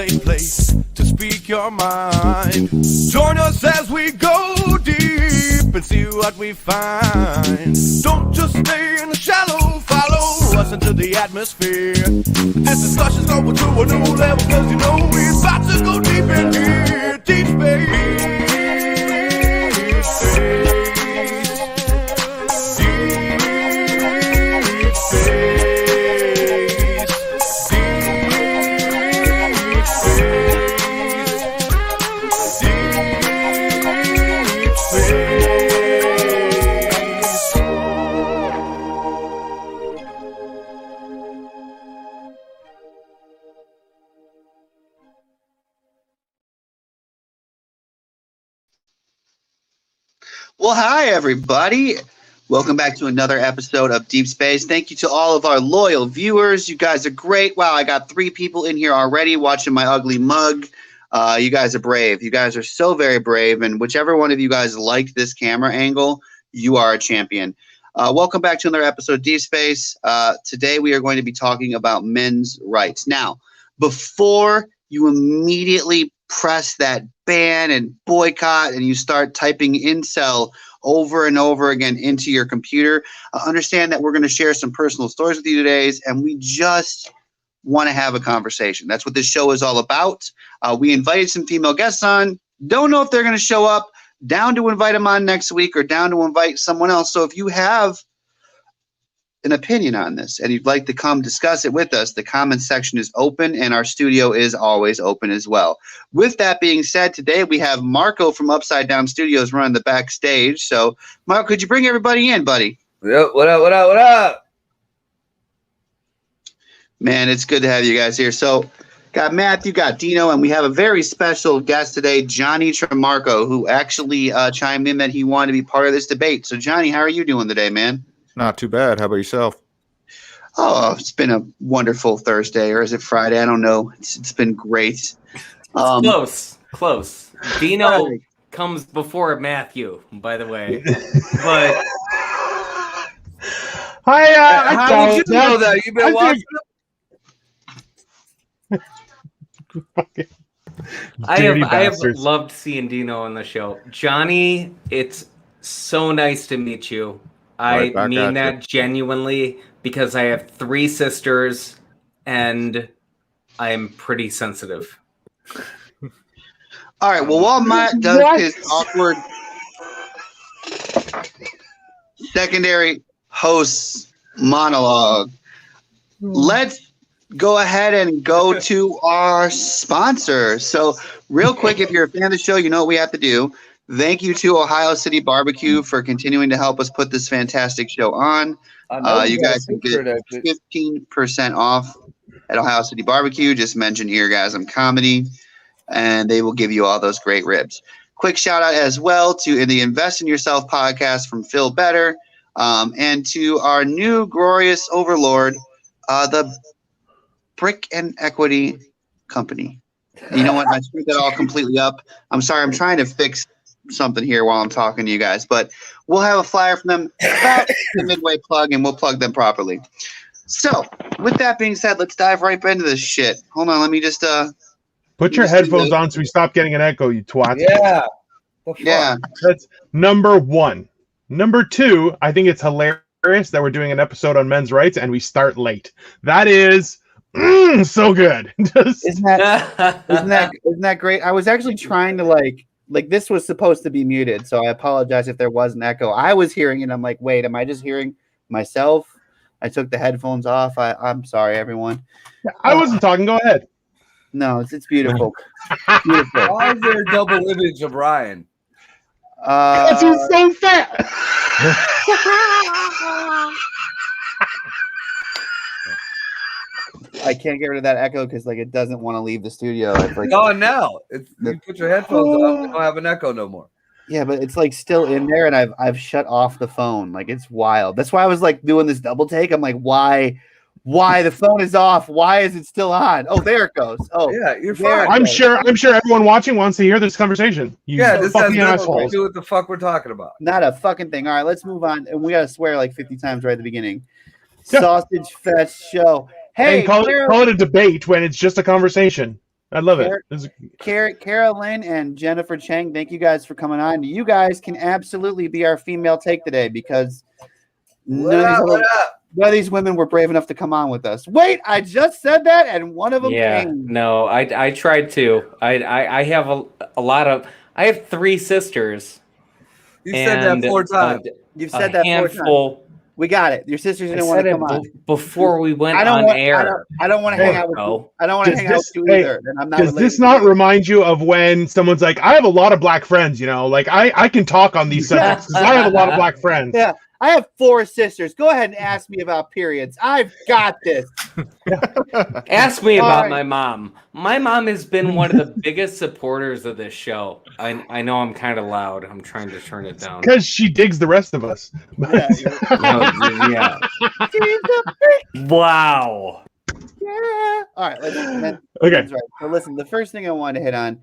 safe place to speak your mind. Join us as we go deep and see what we find. Don't just stay in the shallow, follow us into the atmosphere. This discussion's going to a new level, cause you know we're about to go deep in here. Deep space. Well, hi, everybody. Welcome back to another episode of Deep Space. Thank you to all of our loyal viewers. You guys are great. Wow, I got 3 people in here already watching my ugly mug. You guys are brave. You guys are so very brave. And whichever one of you guys liked this camera angle, you are a champion. Welcome back to another episode of Deep Space. Today we are going to be talking about men's rights. Now, before you immediately press that ban and boycott and you start typing incel over and over again into your computer, understand that we're going to share some personal stories with you today, and we just want to have a conversation. That's what this show is all about. We invited some female guests on. Don't know if they're going to show up. Down to invite them on next week or down to invite someone else. So if you have an opinion on this and you'd like to come discuss it with us, the comment section is open and our studio is always open as well. With that being said, today we have Marco from Upside Down Studios running the backstage. So Marco, could you bring everybody in, buddy? Yep. What up? Man, it's good to have you guys here. So got Matthew, got Dino, and we have a very special guest today, Johnny Tremarco, who actually chimed in that he wanted to be part of this debate. So Johnny, how are you doing today, man? Not too bad. How about yourself? Oh, it's been a wonderful Thursday, or is it Friday? I don't know. It's been great. Close. Dino comes before Matthew, by the way. But how would you know that? You've been watching it? I have loved seeing Dino on the show. Johnny, it's so nice to meet you. I mean that genuinely, because I have 3 sisters and I'm pretty sensitive. All right. Well, while Matt does his awkward secondary host monologue, let's go ahead and go to our sponsor. So real quick, if you're a fan of the show, you know what we have to do. Thank you to Ohio City Barbecue for continuing to help us put this fantastic show on. You guys can get 15% off at Ohio City Barbecue. Just mention Eargasmcomedy, and they will give you all those great ribs. Quick shout out as well to the Invest in Yourself podcast from Phil Better, and to our new glorious overlord, the Brick and Equity Company. You know what? I screwed that all completely up. I'm sorry. I'm trying to fix something here while I'm talking to you guys, but we'll have a flyer from them about the midway plug, and we'll plug them properly. So with that being said, let's dive right into this shit. Hold on, let me just put your headphones on so we stop getting an echo, you twat. Yeah, that's number 1. Number 2, I think it's hilarious that we're doing an episode on men's rights and we start late. That is so good. Isn't that great? I was actually trying to like this was supposed to be muted, so I apologize if there was an echo. I was hearing it. I'm like, wait, am I just hearing myself? I took the headphones off. I'm sorry, everyone. I wasn't talking. Go ahead. No, it's beautiful. Beautiful. Why is there a double image of Ryan? Because he's so fat. I can't get rid of that echo because it doesn't want to leave the studio. Now. You put your headphones on, you don't have an echo no more. Yeah, but it's still in there, and I've shut off the phone. It's wild. That's why I was doing this double take. I'm like, why the phone is off? Why is it still on? Oh, there it goes. Oh, yeah, you're fine. I'm sure everyone watching wants to hear this conversation. This has nothing to do with the fuck we're talking about. Not a fucking thing. All right, let's move on. And we gotta swear 50 times right at the beginning. Sausage Fest Show. Hey, and call it a debate when it's just a conversation. I love it. Carolyn and Jennifer Chang, thank you guys for coming on. You guys can absolutely be our female take today because none of these women were brave enough to come on with us. Wait, I just said that, and one of them came. No, I tried to. I have a lot of. I have 3 sisters. You said that 4 times. You've said that 4 times. We got it. Your sisters didn't want to come on before we went on air. I don't want to hang out with you. I don't want to hang out with you either. And I'm not. Does this not remind you of when someone's like, "I have a lot of black friends," you know, like I can talk on these subjects because I have a lot of black friends. Yeah, I have 4 sisters. Go ahead and ask me about periods. I've got this. Ask me about my mom. My mom has been one of the biggest supporters of this show. I know I'm kind of loud. I'm trying to turn it down. Because she digs the rest of us. Yeah. Wow. Yeah. All right. Okay. Right. So listen, the first thing I wanted to hit on.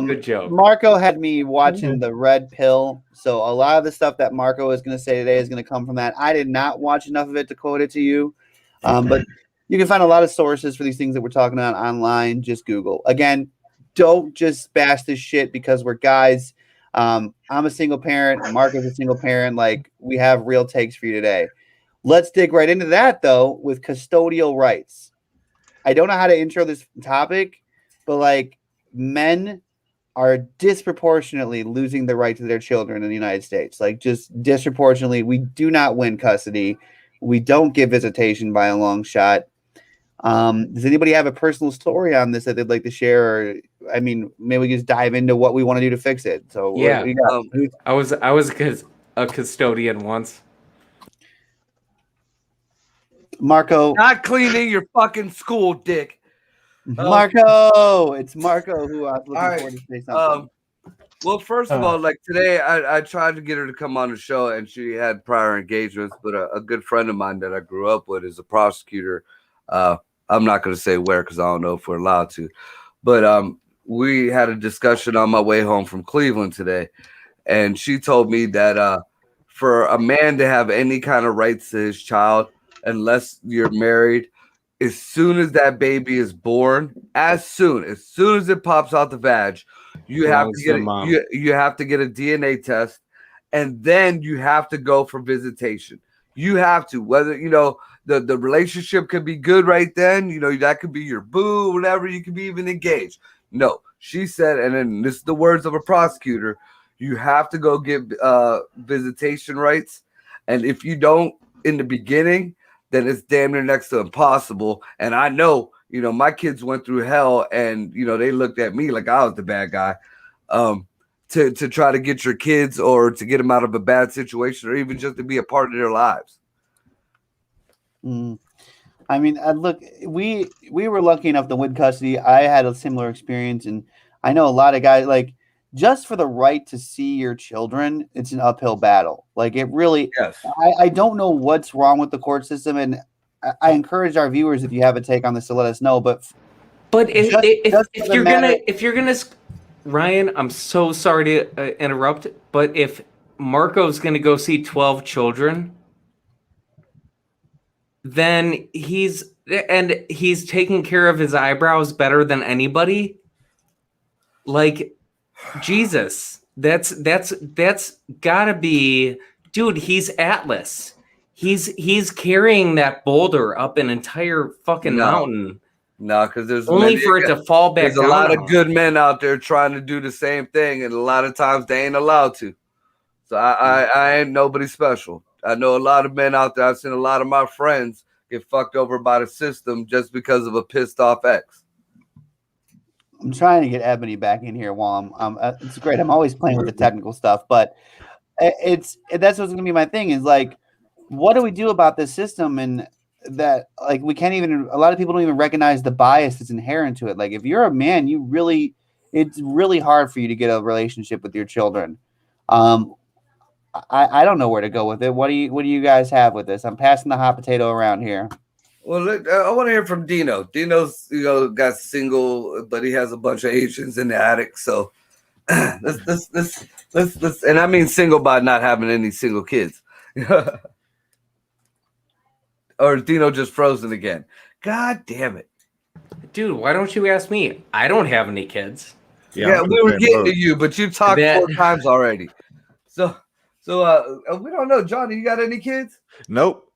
Good joke. Marco had me watching the Red Pill. So a lot of the stuff that Marco is going to say today is going to come from that. I did not watch enough of it to quote it to you. But you can find a lot of sources for these things that we're talking about online. Just Google. Again, don't just bash this shit because we're guys. I'm a single parent. Marco's a single parent. Like, we have real takes for you today. Let's dig right into that, though, with custodial rights. I don't know how to intro this topic, but, like, men are disproportionately losing the right to their children in the United States. Like, just disproportionately. We do not win custody. We don't give visitation by a long shot. Does anybody have a personal story on this that they'd like to share? Or, I mean, maybe we just dive into what we want to do to fix it. So yeah, I was a custodian once. Marco, not cleaning your fucking school, dick. Marco, it's Marco who I was looking forward to say something. Well, first of all, like today, I tried to get her to come on the show, and she had prior engagements. But a good friend of mine that I grew up with is a prosecutor. I'm not going to say where because I don't know if we're allowed to. But we had a discussion on my way home from Cleveland today, and she told me that for a man to have any kind of rights to his child, unless you're married, as soon as that baby is born, as soon as it pops out the vag, you have to get you have to get a DNA test, and then you have to go for visitation. You have to, whether the relationship could be good right then, that could be your boo, whatever. You could be even engaged. No, she said, and then this is the words of a prosecutor: you have to go get visitation rights, and if you don't in the beginning, then it's damn near next to impossible. And I know, my kids went through hell, and they looked at me like I was the bad guy. To try to get your kids or to get them out of a bad situation, or even just to be a part of their lives. I mean, look, we were lucky enough to win custody. I had a similar experience, and I know a lot of guys, like, just for the right to see your children, it's an uphill battle. Like, it really, yes. I don't know what's wrong with the court system, and I encourage our viewers, if you have a take on this, to let us know. But if you're gonna, Ryan, I'm so sorry to interrupt, but if Marco's gonna go see 12 children, then he's taking care of his eyebrows better than anybody. Like, Jesus, that's gotta be, dude. He's Atlas. He's carrying that boulder up an entire fucking mountain. No, because there's only for it to fall back. There's a lot of good men out there trying to do the same thing, and a lot of times they ain't allowed to. So I ain't nobody special. I know a lot of men out there. I've seen a lot of my friends get fucked over by the system just because of a pissed off ex. I'm trying to get Ebony back in here while I'm it's great. I'm always playing with the technical stuff, but that's what's going to be my thing is, like, what do we do about this system? And that, like, we can't even, a lot of people don't even recognize the bias that's inherent to it. Like, if you're a man, it's really hard for you to get a relationship with your children. I don't know where to go with it. What do you guys have with this? I'm passing the hot potato around here. Well, look, I want to hear from Dino. Dino's, got single, but he has a bunch of Asians in the attic. So let's, and I mean single by not having any single kids. Or is Dino just frozen again? God damn it. dude, why don't you ask me? I don't have any kids. Yeah, we were getting to you, but you talked 4 times already. So we don't know, Johnny. You got any kids? Nope.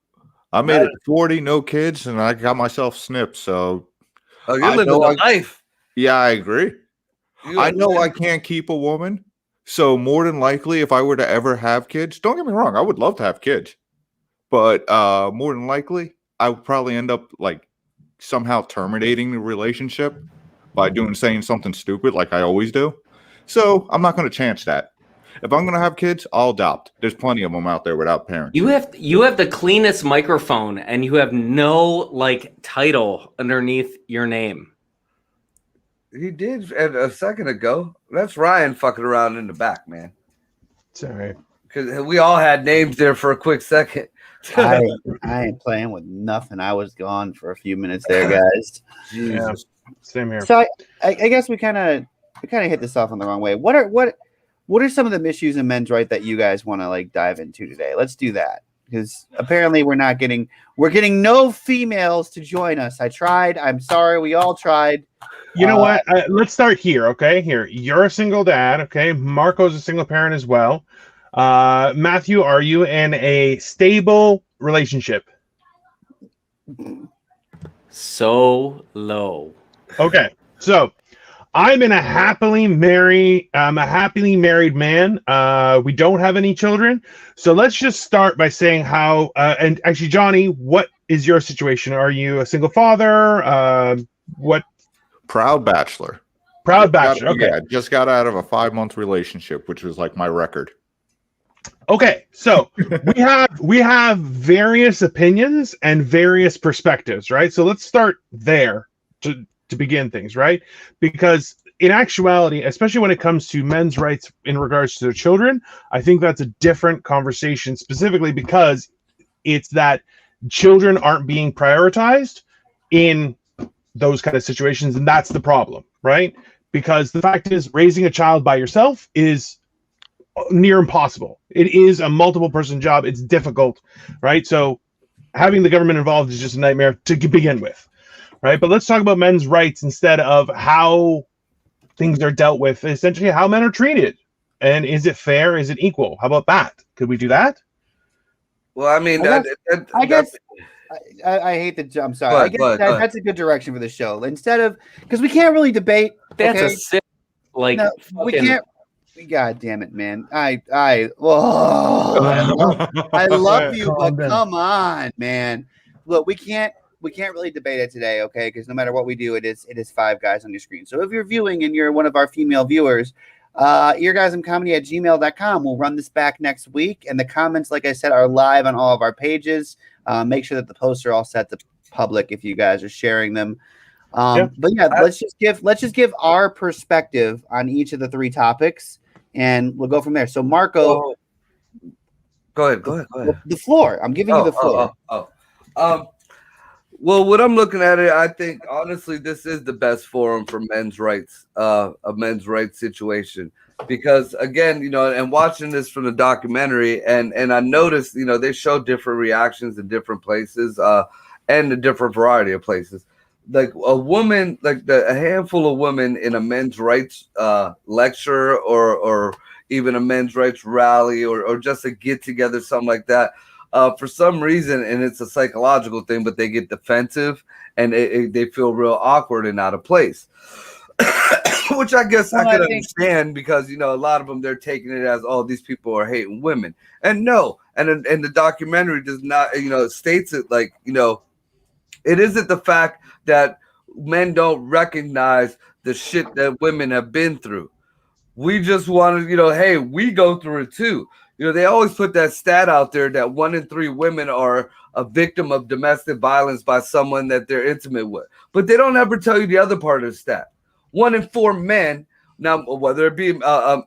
I made it 40, no kids, and I got myself snipped. So, you're living the life. Yeah, I agree. I know I can't keep a woman. So more than likely, if I were to ever have kids, don't get me wrong, I would love to have kids. But more than likely, I would probably end up like somehow terminating the relationship by saying something stupid like I always do. So I'm not going to chance that. If I'm going to have kids, I'll adopt. There's plenty of them out there without parents. You have the cleanest microphone, and you have no like title underneath your name. He did a second ago. That's Ryan fucking around in the back, man. It's all right. Because we all had names there for a quick second. I ain't playing with nothing. I was gone for a few minutes there, guys. Yeah, same here. So I guess we kind of hit this off on the wrong way. What are some of the issues in men's right that you guys want to like dive into today? Let's do that, because apparently we're getting no females to join us. I tried. I'm sorry. We all tried. You know what? Let's start here. Okay, here you're a single dad. Okay, Marco's a single parent as well. Matthew, are you in a stable relationship? So low. Okay, so I'm in a happily married man. We don't have any children. So let's just start by saying how, and actually, Johnny, what is your situation? Are you a single father? What? Proud bachelor. Proud bachelor. Okay. Yeah, just got out of a 5-month relationship, which was like my record. Okay, so we have various opinions and various perspectives, right? So let's start there to begin things, right? Because in actuality, especially when it comes to men's rights in regards to their children, I think that's a different conversation, specifically because it's that children aren't being prioritized in those kind of situations, and that's the problem, right? Because the fact is, raising a child by yourself is near impossible. It is a multiple person job. It's difficult, right? So having the government involved is just a nightmare to begin with, right? But let's talk about men's rights instead of how things are dealt with, essentially how men are treated. And is it fair? Is it equal? How about that? Could we do that? Well, I mean, I guess I hate the jump. Sorry. I guess that's a good direction for the show. Instead of, because we can't really debate. That's a sick, like, no, we can't. God damn it, man. I love you, but come on, man. Look, we can't really debate it today, okay? Because no matter what we do, it is 5 guys on your screen. So if you're viewing and you're one of our female viewers, Eargasmcomedy@gmail.com. We'll run this back next week. And the comments, like I said, are live on all of our pages. Make sure that the posts are all set to public if you guys are sharing them. But yeah, let's just give our perspective on each of the 3 topics, and we'll go from there. So Marco, go ahead. The floor. I'm giving you the floor. Well, what I'm looking at it, I think honestly, this is the best forum for men's rights, a men's rights situation, because again, and watching this from the documentary, and I noticed, they show different reactions in different places, and a different variety of places. Like a woman, like a handful of women in a men's rights lecture or even a men's rights rally or just a get together, something like that. For some reason, and it's a psychological thing, but they get defensive and they feel real awkward and out of place, which I guess I could understand because, a lot of them, they're taking it as, oh, these people are hating women. And no, and the documentary does not, states it like, it isn't the fact that men don't recognize the shit that women have been through. We just want to, hey, we go through it too. They always put that stat out there that 1 in 3 women are a victim of domestic violence by someone that they're intimate with. But they don't ever tell you the other part of the stat. 1 in 4 men, now whether it be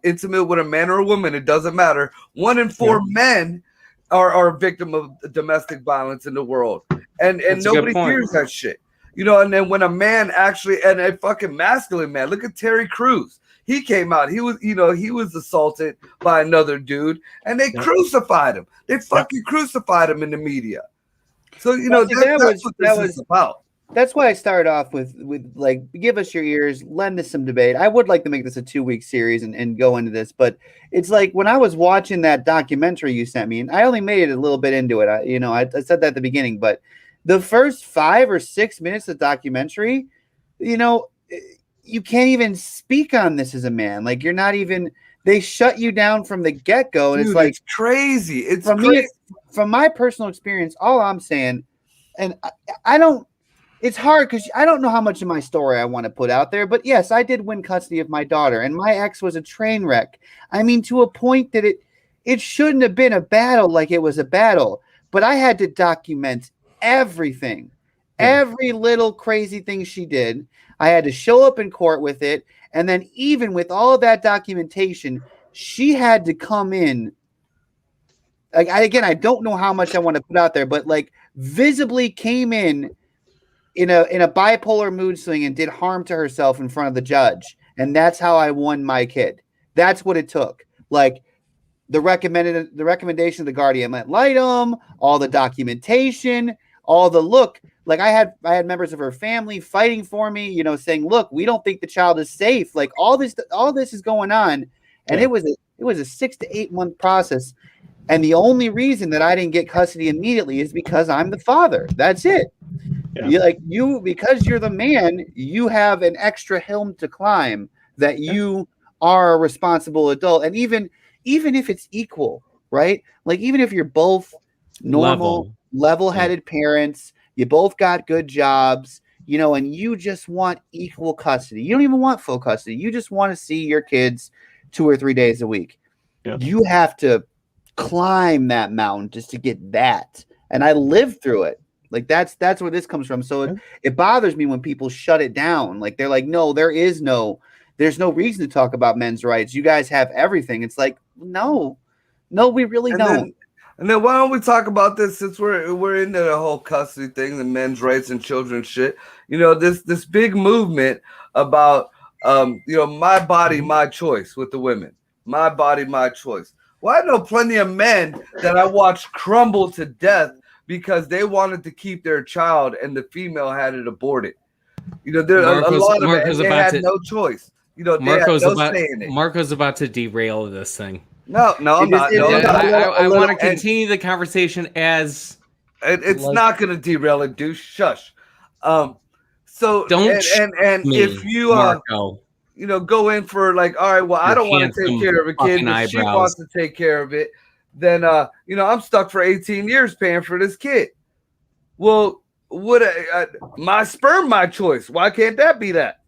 intimate with a man or a woman, it doesn't matter. 1 in 4 men are a victim of domestic violence in the world. And nobody hears that shit. And then when a man actually, and a fucking masculine man, look at Terry Crews. He came out. He was assaulted by another dude, and they crucified him. They fucking crucified him in the media. So that's what this is about. that's why I started off with like, give us your ears, lend us some debate. I would like to make this a 2-week series and go into this, but it's like when I was watching that documentary you sent me, and I only made it a little bit into it. I said that at the beginning, but the first 5 or 6 minutes of the documentary, you can't even speak on this as a man. Like, you're not even. They shut you down from the get-go, and it's like, it's crazy. It's from crazy. me, from my personal experience, all I'm saying, and I don't. It's hard because I don't know how much of my story I want to put out there, but yes, I did win custody of my daughter, and my ex was a train wreck. I mean, to a point that it shouldn't have been a battle like it was a battle, but I had to document everything, every little crazy thing she did. I had to show up in court with it, and then even with all of that documentation, she had to come in. Like, I don't know how much I want to put out there, but like visibly came in a bipolar mood swing and did harm to herself in front of the judge. And that's how I won my kid. That's what it took. Like the recommendation of the guardian ad litem, all the documentation, all the look. Like I had members of her family fighting for me, saying, look, we don't think the child is safe. Like all this is going on. And it was a 6 to 8 month process. And the only reason that I didn't get custody immediately is because I'm the father. That's it. Yeah. Because you're the man, you have an extra hill to climb that you are a responsible adult. And even if it's equal, right? Like even if you're both normal, level-headed parents, you both got good jobs, and you just want equal custody. You don't even want full custody. You just want to see your kids 2 or 3 days a week. Yeah. You have to climb that mountain just to get that. And I lived through it. Like that's where this comes from. So it bothers me when people shut it down. Like they're like, no, there's no reason to talk about men's rights. You guys have everything. It's like, no, we really don't. And then why don't we talk about this since we're into the whole custody thing, the men's rights and children's shit. This big movement about my body, my choice with the women. My body, my choice. Well, I know plenty of men that I watched crumble to death because they wanted to keep their child and the female had it aborted. There's a lot of men, they had no choice. Marco's about to derail this thing. No, I'm not. I want to continue the conversation as it's not going to derail it, dude. Shush. So don't and if you Marco. Go in for like, all right, well, I don't want to take care of a kid, but she wants to take care of it. Then, I'm stuck for 18 years paying for this kid. Well, my sperm, my choice. Why can't that be that?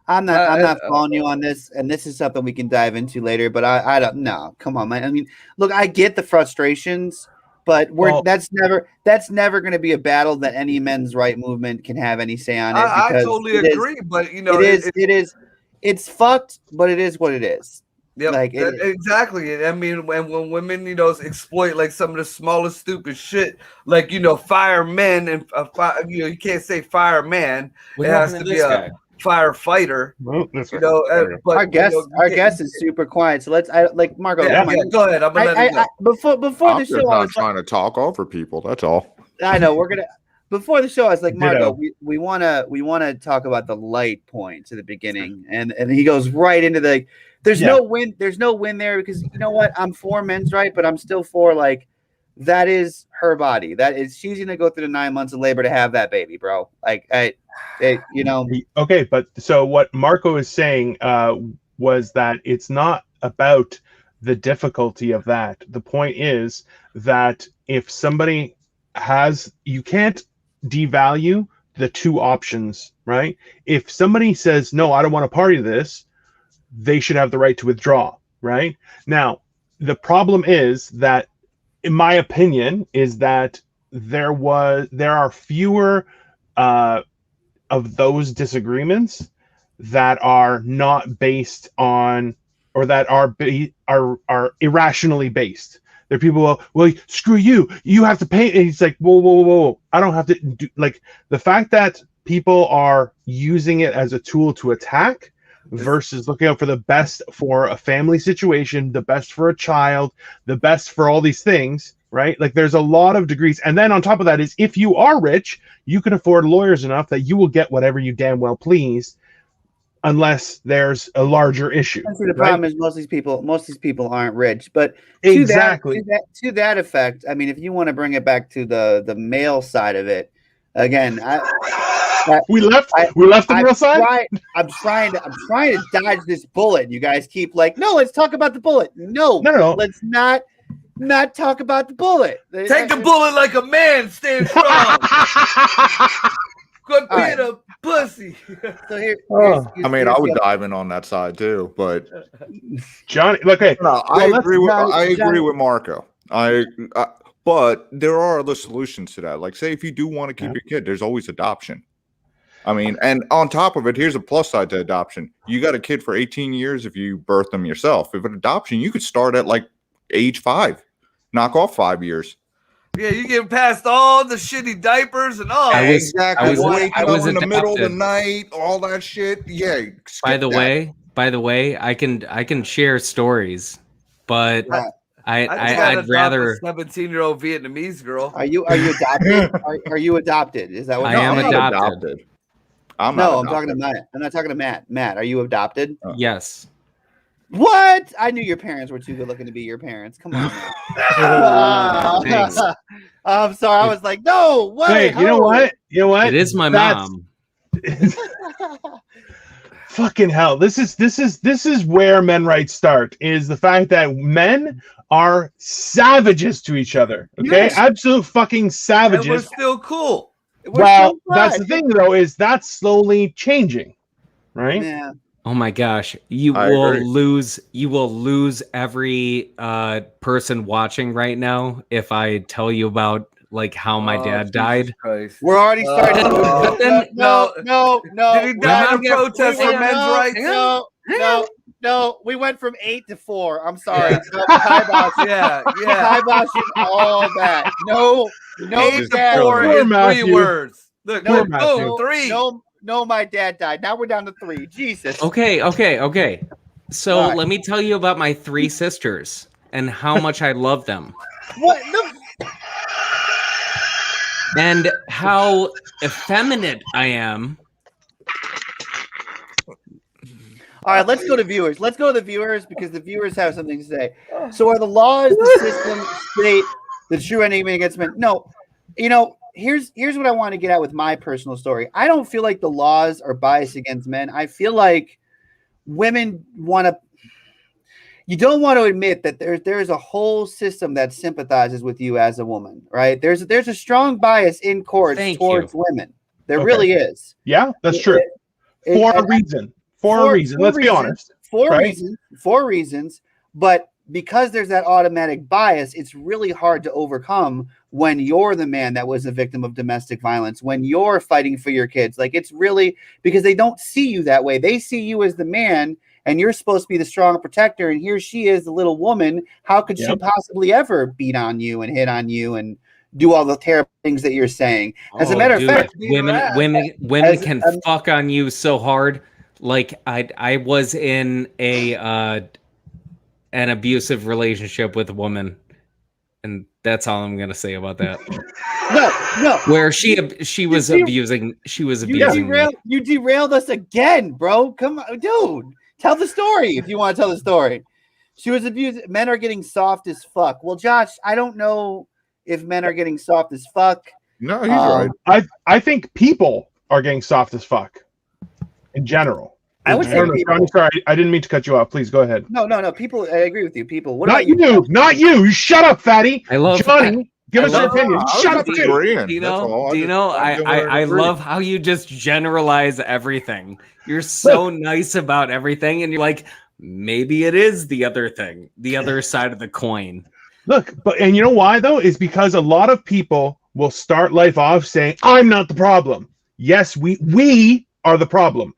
I'm not following you on this, and this is something we can dive into later. But I don't. No, come on, man. I mean, look, I get the frustrations, but that's never going to be a battle that any men's right movement can have any say on it. I totally agree, but it's fucked, but it is what it is. Yeah, exactly. I mean, when women, exploit like some of the smallest stupid shit, like firemen and you can't say fireman. It has to be a firefighter. Well, that's right. But our guest is super quiet. So let's Marco. Yeah, go ahead. I'm gonna let him go. Before the show, I was trying to talk over people. That's all. I know we're gonna. Before the show, I was like, Marco, we wanna talk about the light points at the beginning, and he goes right into there's no win there because you know what? I'm for men's right, but I'm still for that is her body. That is she's gonna go through the 9 months of labor to have that baby, bro. Okay, but so what Marco is saying was that it's not about the difficulty of that. The point is that if somebody you can't devalue the two options, right? If somebody says, no, I don't want to party to this, they should have the right to withdraw, right? Now, the problem is that, in my opinion, is that there are fewer of those disagreements that are not based on, or that are irrationally based. There are people, well, screw you. You have to pay. And it's like, whoa. I don't have to do, the fact that people are using it as a tool to attack, versus looking out for the best for a family situation, the best for a child, the best for all these things, right? Like there's a lot of degrees. And then on top of that is if you are rich, you can afford lawyers enough that you will get whatever you damn well please, unless there's a larger issue. The problem is most of these people aren't rich. But exactly to that effect, I mean, if you want to bring it back to the male side of it, again, we left the male side. I'm trying to dodge this bullet. You guys keep like, no, let's talk about the bullet. No, let's not talk about the bullet. Take the bullet like a man. Stand strong. Good being a pussy. So here's I mean, I would dive in on that side too, but Johnny, okay. No, I agree with Marco. But there are other solutions to that. Like, say, if you do want to keep your kid, there's always adoption. I mean, and on top of it, here's a plus side to adoption. You got a kid for 18 years if you birth them yourself. If an adoption, you could start at like age 5, knock off 5 years. Yeah, you get past all the shitty diapers and all. Exactly. Waking up in the middle of the night, all that shit. Yeah. By the way, I can share stories, but I'd rather a 17-year-old Vietnamese girl. Are you adopted? Are you adopted? Is that what I am adopted? I'm talking to Matt. I'm not talking to Matt. Matt, are you adopted? Yes. What? I knew your parents were too good looking to be your parents. Come on. Thanks. I'm sorry. I was like, no. What? Wait, you know what? It is my mom. Fucking hell. This is where men rights start. Is the fact that men are savages to each other. Okay, yes. Absolute fucking savages. And we're still cool. Well, that's the thing, though, is that's slowly changing, right? Yeah. Oh my gosh, you will lose every person watching right now if I tell you about like how my dad died. Christ. We're already starting. No. Did he die in a protest for men's rights? No. We went from 8 to 4. I'm sorry. Yeah. Kibosh all that. No. 8 to 4 in 3 words. Look, boom, 3. No, my dad died. Now we're down to 3. Jesus. Okay. So let me tell you about my 3 sisters and how much I love them. What? And how effeminate I am. All right, let's go to viewers. Let's go to the viewers because the viewers have something to say. So are the laws, the system, state, the true enemy against men? No. Here's what I want to get at with my personal story. I don't feel like the laws are biased against men. I feel like women you don't want to admit that there's a whole system that sympathizes with you as a woman, right? There's a strong bias in courts towards women. There really is. Yeah, that's true. For a reason. Let's be honest. Four reasons. But because there's that automatic bias, it's really hard to overcome when you're the man that was a victim of domestic violence, when you're fighting for your kids. Like, it's really because they don't see you that way. They see you as the man, and you're supposed to be the strong protector, and here she is, the little woman. How could she possibly ever beat on you and hit on you and do all the terrible things that you're saying? As a matter of fact, women can fuck on you so hard. Like I was in an abusive relationship with a woman, and that's all I'm gonna say about that. No. Where she was abusing. You derailed us again, bro. Come on, dude. Tell the story if you want to tell the story. She was abused. Men are getting soft as fuck. Well, Josh, I don't know if men are getting soft as fuck. No, he's right. I think people are getting soft as fuck in general. I would say I'm sorry, I didn't mean to cut you off. Please go ahead. No. People, I agree with you. People. What not about you? Not you. Shut up, fatty. I love Johnny. Give us your opinion. Shut up, Dino. I love how you just generalize everything. You're so nice about everything, and you're like, maybe it is the other thing, the other side of the coin. Look, and you know why though? Is because a lot of people will start life off saying, "I'm not the problem." Yes, we are the problem.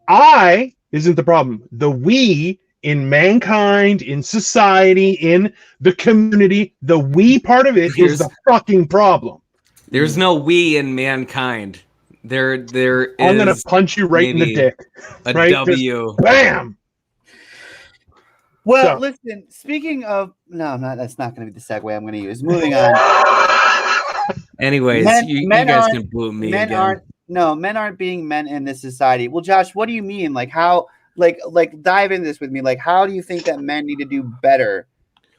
I isn't the problem. The we in mankind, in society, in the community, the we part of it is the fucking problem. There's no we in mankind. There I'm gonna punch you right in the dick. A right? W. Just bam. Well, listen. Speaking of, that's not going to be the segue I'm going to use. Moving on. Anyways, you guys can boot me again. Men aren't being men in this society. Well, Josh, what do you mean? Like how? Like dive into this with me. Like, how do you think that men need to do better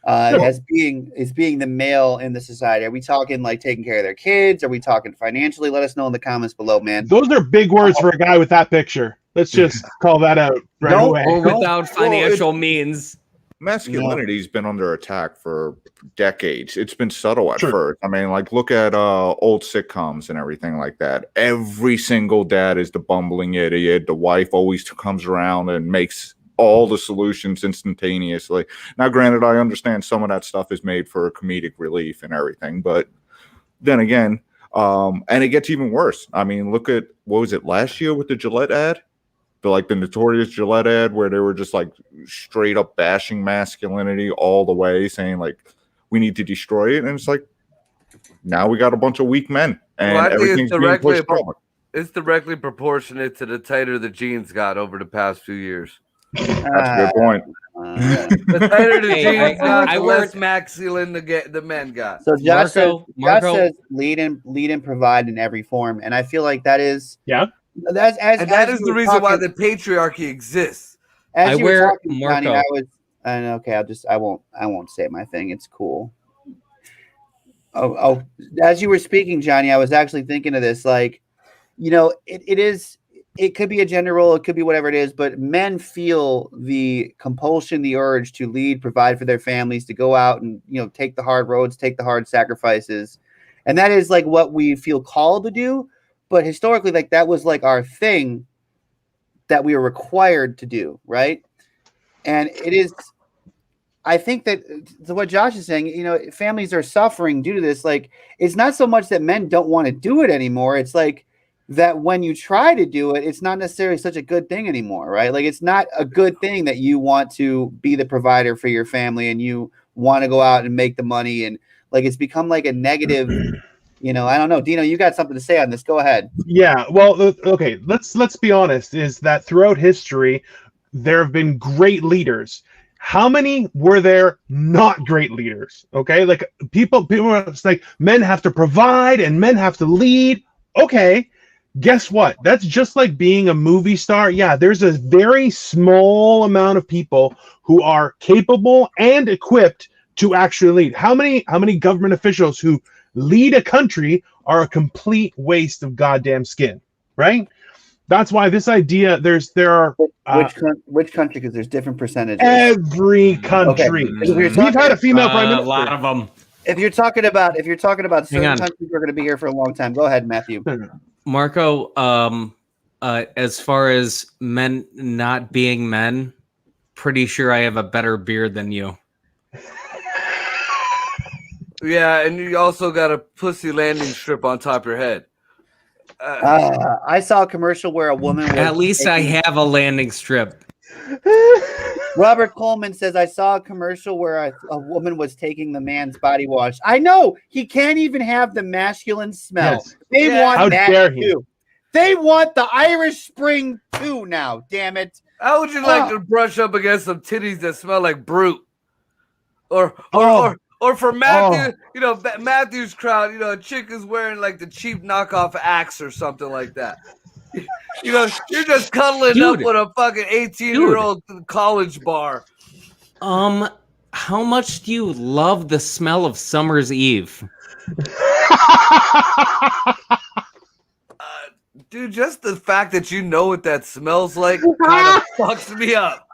as being the male in the society? Are we talking like taking care of their kids? Are we talking financially? Let us know in the comments below, man. Those are big words for a guy with that picture. Let's just call that out right away. Or without financial means. Masculinity's been under attack for decades. It's been subtle at first. I mean, like, look at old sitcoms and everything like that. Every single dad is the bumbling idiot. The wife always comes around and makes all the solutions instantaneously. Now, granted, I understand some of that stuff is made for comedic relief and everything, but then again, and it gets even worse. I mean, look at, what was it, last year with the Gillette ad? The notorious Gillette ad where they were just like straight up bashing masculinity all the way, saying like we need to destroy it, and it's like now we got a bunch of weak men and everything's being pushed forward. It's directly proportionate to the tighter the jeans got over the past few years. That's a good point. The tighter the jeans got, the less masculine the men got. So Josh says lead and provide in every form, and I feel like that is that is the reason why the patriarchy exists. As you were talking, Johnny, I won't say my thing. It's cool. As you were speaking, Johnny, I was actually thinking of this. Like, it could be a gender role, it could be whatever it is, but men feel the compulsion, the urge to lead, provide for their families, to go out and take the hard roads, take the hard sacrifices, and that is like what we feel called to do. But historically, like that was like our thing that we were required to do, right? And it is, I think that what Josh is saying, families are suffering due to this. Like, it's not so much that men don't want to do it anymore. It's like that when you try to do it, it's not necessarily such a good thing anymore, right? Like, it's not a good thing that you want to be the provider for your family and you want to go out and make the money. And like, it's become like a negative. I don't know. Dino, you got something to say on this. Go ahead. Yeah. Well, okay. Let's be honest, is that throughout history, there have been great leaders. How many were there not great leaders? Okay. Like people are like, men have to provide and men have to lead. Okay. Guess what? That's just like being a movie star. Yeah. There's a very small amount of people who are capable and equipped to actually lead. How many government officials who lead a country are a complete waste of goddamn skin, right? That's why this idea there are which country, because there's different percentages. Every country. Okay. We've had a female prime minister. A lot of them. If you're talking about certain countries, we're going to be here for a long time. Go ahead, Matthew. Marco, as far as men not being men, pretty sure I have a better beard than you. Yeah, and you also got a pussy landing strip on top of your head. I saw a commercial where a woman was at least I have a landing strip. Robert Coleman says, I saw a commercial where a woman was taking the man's body wash. I know, he can't even have the masculine smell. Yes. They want How that dare he? too. They want the Irish Spring too now, damn it. How would you like to brush up against some titties that smell like Brute? Or for Matthew, Matthew's crowd, a chick is wearing like the cheap knockoff Axe or something like that. You're just cuddling up with a fucking 18-year-old college bar. How much do you love the smell of Summer's Eve? Dude, just the fact that you know what that smells like kind of fucks me up.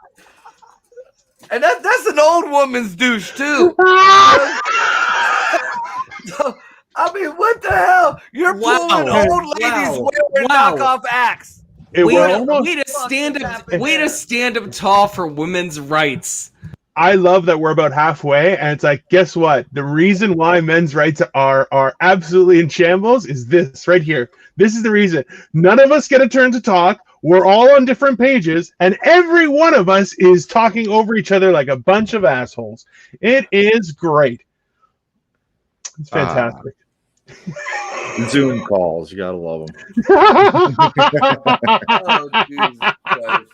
And that's an old woman's douche, too. I mean, what the hell? You're pulling old ladies wearing knockoff Axe. Way to stand up tall for women's rights. I love that we're about halfway, and it's like, guess what? The reason why men's rights are absolutely in shambles is this right here. This is the reason. None of us get a turn to talk. We're all on different pages, and every one of us is talking over each other like a bunch of assholes. It is great. It's fantastic. Zoom calls, you gotta love them. Oh, Jesus Christ.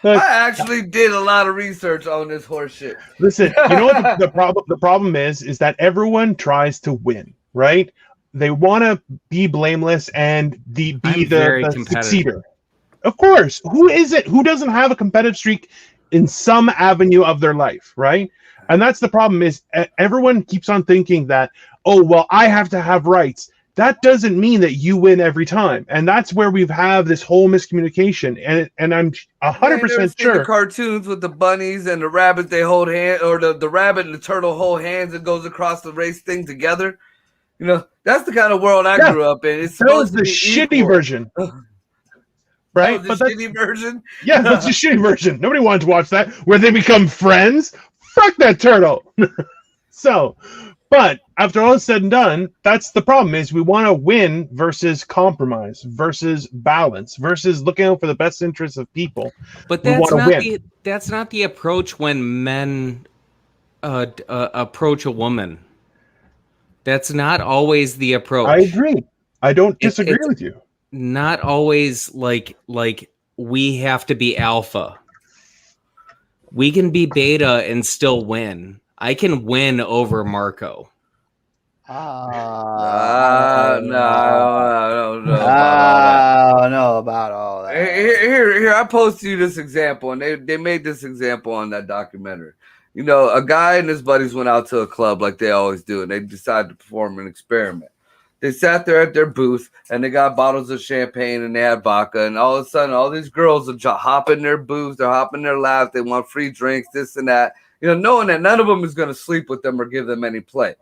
I actually did a lot of research on this horse shit. Listen, you know what the problem is that everyone tries to win, right? They want to be blameless and be the succeeder. Of course, who is it? Who doesn't have a competitive streak in some avenue of their life, right? And that's the problem is everyone keeps on thinking that, oh, well, I have to have rights. That doesn't mean that you win every time. And that's where we've had this whole miscommunication. And I'm 100% sure. The cartoons with the bunnies and the rabbits, they hold hands, or the rabbit and the turtle hold hands and goes across the race thing together. You know, that's the kind of world I grew up in. It's that was the shitty version. Right? But the shitty version? Yeah, that's the shitty version. Nobody wanted to watch that, where they become friends. Fuck that turtle. So, but after all is said and done, that's the problem is we want to win versus compromise, versus balance, versus looking out for the best interests of people. But that's not the approach when men approach a woman. That's not always the approach. I agree. I don't disagree with you. Not always like we have to be alpha. We can be beta and still win. I can win over Marco. No, I don't know about all that. Here, I posted you this example, and they made this example on that documentary. You know, a guy and his buddies went out to a club like they always do, and they decided to perform an experiment. They sat there at their booth, and they got bottles of champagne, and they had vodka, and all of a sudden, all these girls are hopping their booths, they're hopping their laps, they want free drinks, this and that, you know, knowing that none of them is going to sleep with them or give them any play.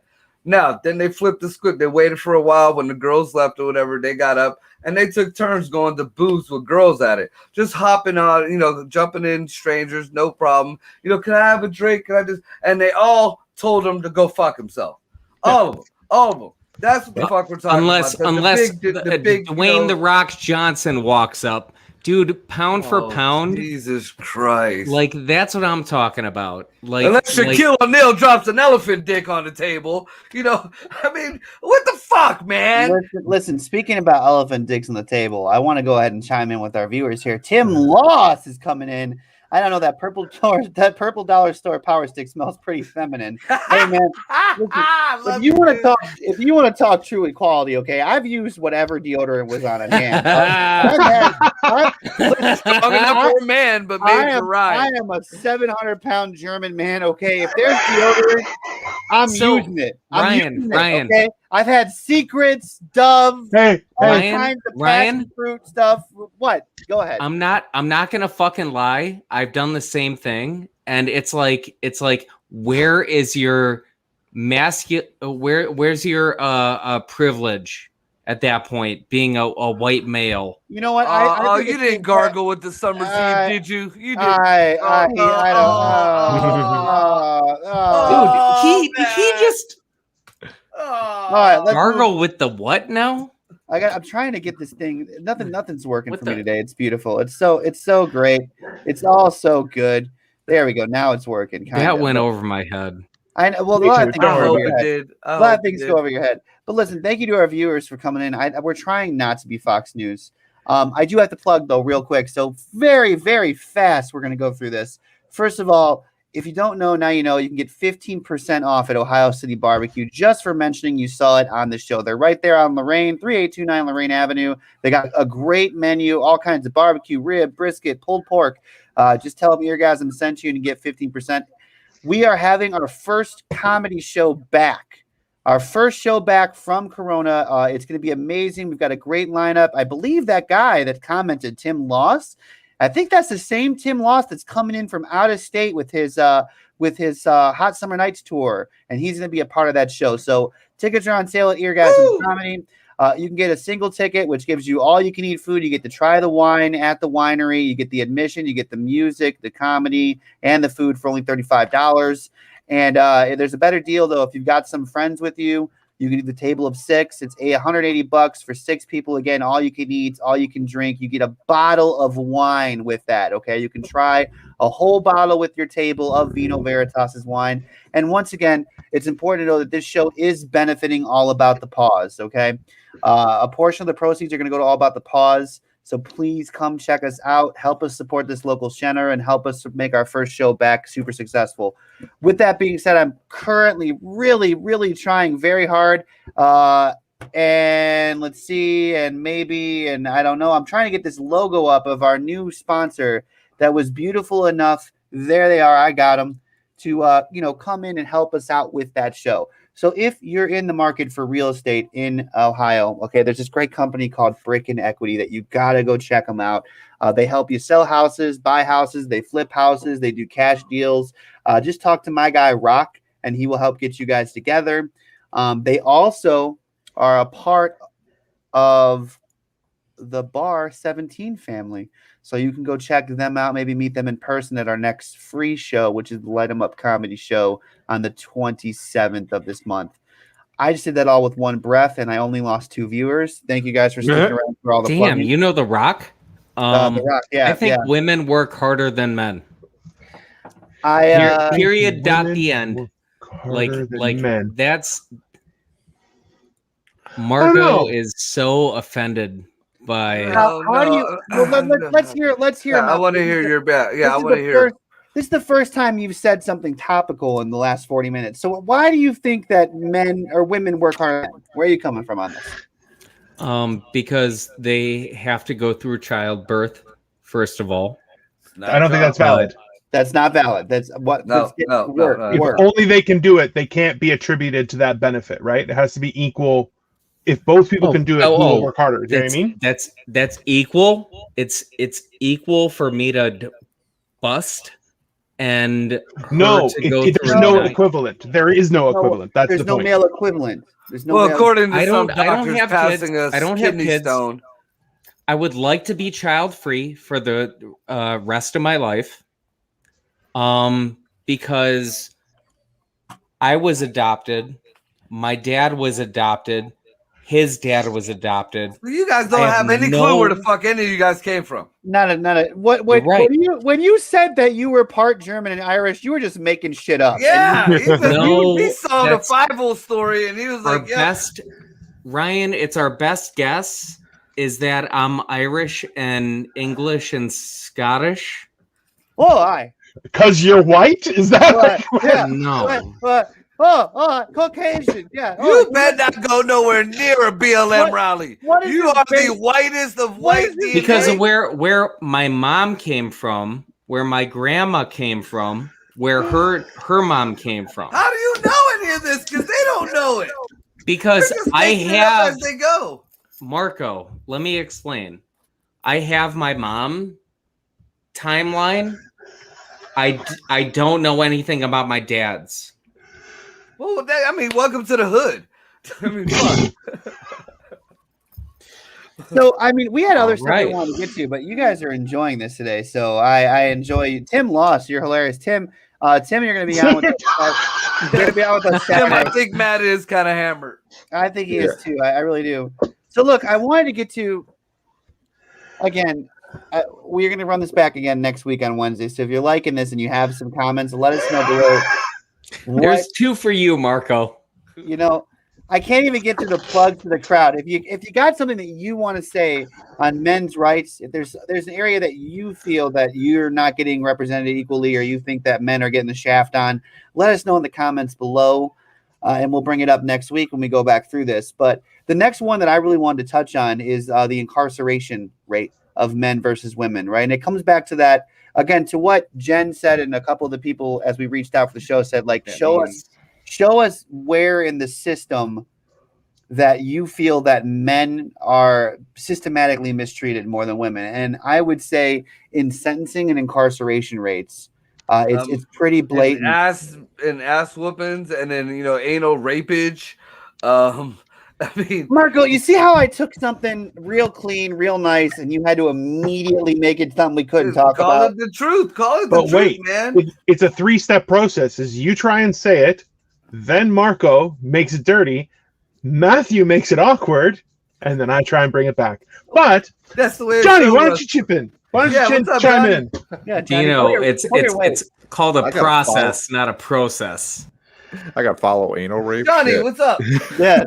Now, then they flipped the script. They waited for a while. When the girls left or whatever, they got up, and they took turns going to booths with girls at it, just hopping on, you know, jumping in strangers, no problem. You know, can I have a drink? Can I just? And they all told him to go fuck himself. All of them. That's what the fuck we're talking about. Unless Dwayne The Rock Johnson walks up. Dude, pound for pound. Jesus Christ. Like, that's what I'm talking about. Like, unless Shaquille O'Neal drops an elephant dick on the table. You know, I mean, what the fuck, man? Listen, speaking about elephant dicks on the table, I want to go ahead and chime in with our viewers here. Tim Loss is coming in. I don't know, that purple dollar store power stick smells pretty feminine. Hey man, listen, if you want to talk true equality, okay? I've used whatever deodorant was on at hand. Strong enough for a man, but made for right. I am a 700-pound German man, okay? If there's deodorant, I'm using it. Ryan, okay? I've had Secrets, Dove, all kinds of passion fruit stuff. What? Go ahead. I'm not gonna fucking lie. I've done the same thing, and it's like, where is your where's your privilege at that point, being a white male? You know what? You didn't gargle with the summer's eve, did you? You did. I don't. Dude, he just. All right, gargle with the what now? I'm trying to get this thing. Nothing's working for me today. It's beautiful. It's so great. It's all so good. There we go. Now it's working. That went over my head. I know. Well, a lot of things go over your head. A lot of things go over your head. But listen, thank you to our viewers for coming in. We're trying not to be Fox News. I do have to plug though, real quick. So very, very fast, we're going to go through this. First of all, if you don't know, now you know. You can get 15% off at Ohio City Barbecue just for mentioning you saw it on the show. They're right there on Lorraine, 3829 Lorraine Avenue. They got a great menu, all kinds of barbecue, rib, brisket, pulled pork. Just tell them Eargasm sent you and you get 15%. We are having our first comedy show back. Our first show back from Corona. It's going to be amazing. We've got a great lineup. I believe that guy that commented, Tim Loss, I think that's the same Tim Loss that's coming in from out of state with his Hot Summer Nights tour, and he's going to be a part of that show. So tickets are on sale at Eargasm Comedy. You can get a single ticket, which gives you all you can eat food. You get to try the wine at the winery. You get the admission. You get the music, the comedy, and the food for only $35. And there's a better deal though if you've got some friends with you. You can do the table of 6. It's $180 for 6 people. Again, all you can eat, all you can drink. You get a bottle of wine with that. Okay, you can try a whole bottle with your table of Vino Veritas's wine. And once again, it's important to know that this show is benefiting All About the Paws, okay? A portion of the proceeds are going to go to All About the Paws. So please come check us out. Help us support this local center and help us make our first show back super successful. With that being said, I'm currently really, really trying very hard. And let's see, and I don't know. I'm trying to get this logo up of our new sponsor that was beautiful enough. There they are. I got them to, come in and help us out with that show. So if you're in the market for real estate in Ohio, okay, there's this great company called Brick and Equity that you got to go check them out. They help you sell houses, buy houses, they flip houses, they do cash deals. Just talk to my guy, Rock, and he will help get you guys together. They also are a part of the Bar 17 family. So you can go check them out, maybe meet them in person at our next free show, which is the Light 'em Up Comedy Show on the 27th of this month. I just did that all with one breath, and I only lost 2 viewers. Thank you guys for sticking around for all the Damn, plugging. you know The Rock? The Rock, yeah. I think women work harder than men. I period. Dot the end. Men. That's Margot is so offended by. How do you? Well, let's hear. Yeah, I want to hear your bet. Yeah, I want to hear. This is the first time you've said something topical in the last 40 minutes. So why do you think that men or women work harder? Where are you coming from on this? Because they have to go through childbirth, first of all. I don't think that's valid. That's not valid. That's what. No. If only they can do it, they can't be attributed to that benefit, right? It has to be equal. If both people can do it, who will work harder? Do you know what I mean? That's equal. It's equal for me to bust and there's no equivalent. There is no equivalent. That's there's the no point. male equivalent. There's no. Well, according to some I don't doctors have passing kids. a I don't have kidney kids. stone. I would like to be child free for the rest of my life. Because I was adopted. My dad was adopted. His dad was adopted. You guys don't have any clue where the fuck any of you guys came from. Not a. What? Right. When you said that you were part German and Irish, you were just making shit up. Yeah, he saw the Bible story and he was like, Ryan, it's our best guess is that I'm Irish and English and Scottish. Oh, because you're white? Is that no? Caucasian. Yeah. You better not go nowhere near a BLM rally. You are the whitest of white DNA. Because of where my mom came from, where my grandma came from, where her mom came from. How do you know any of this? Because they don't know it. Because I have. As they go. Marco, let me explain. I have my mom timeline. I don't know anything about my dad's. Well, welcome to the hood. So, we had other stuff we wanted to get to, but you guys are enjoying this today. So I enjoy you. Tim lost. You're hilarious. Tim, you're going to be on with us. You're going to be on with us. I think Matt is kind of hammered. I think he is too. I really do. So look, I wanted to get to, again, we're going to run this back again next week on Wednesday. So if you're liking this and you have some comments, let us know below. There's 2 for you, Marco. I can't even get to the plug to the crowd. If you got something that you want to say on men's rights, if there's an area that you feel that you're not getting represented equally, or you think that men are getting the shaft on, let us know in the comments below, and we'll bring it up next week when we go back through this. But the next one that I really wanted to touch on is the incarceration rate of men versus women, right? And it comes back to that, again, to what Jen said, and a couple of the people as we reached out for the show said, like, show us where in the system that you feel that men are systematically mistreated more than women. And I would say in sentencing and incarceration rates, it's pretty blatant. Ass whoopings, and then anal rapage. Marco, you see how I took something real clean, real nice, and you had to immediately make it something we couldn't talk about? Call it the truth. Call it the truth, man. It's a 3-step process. Is you try and say it, then Marco makes it dirty, Matthew makes it awkward, and then I try and bring it back. But that's the way. Johnny, why don't you chip in? Why don't you chime in? Yeah, Johnny, Dino, it's called a process, not a process. I got follow anal rape. Johnny, shit. what's up? yeah,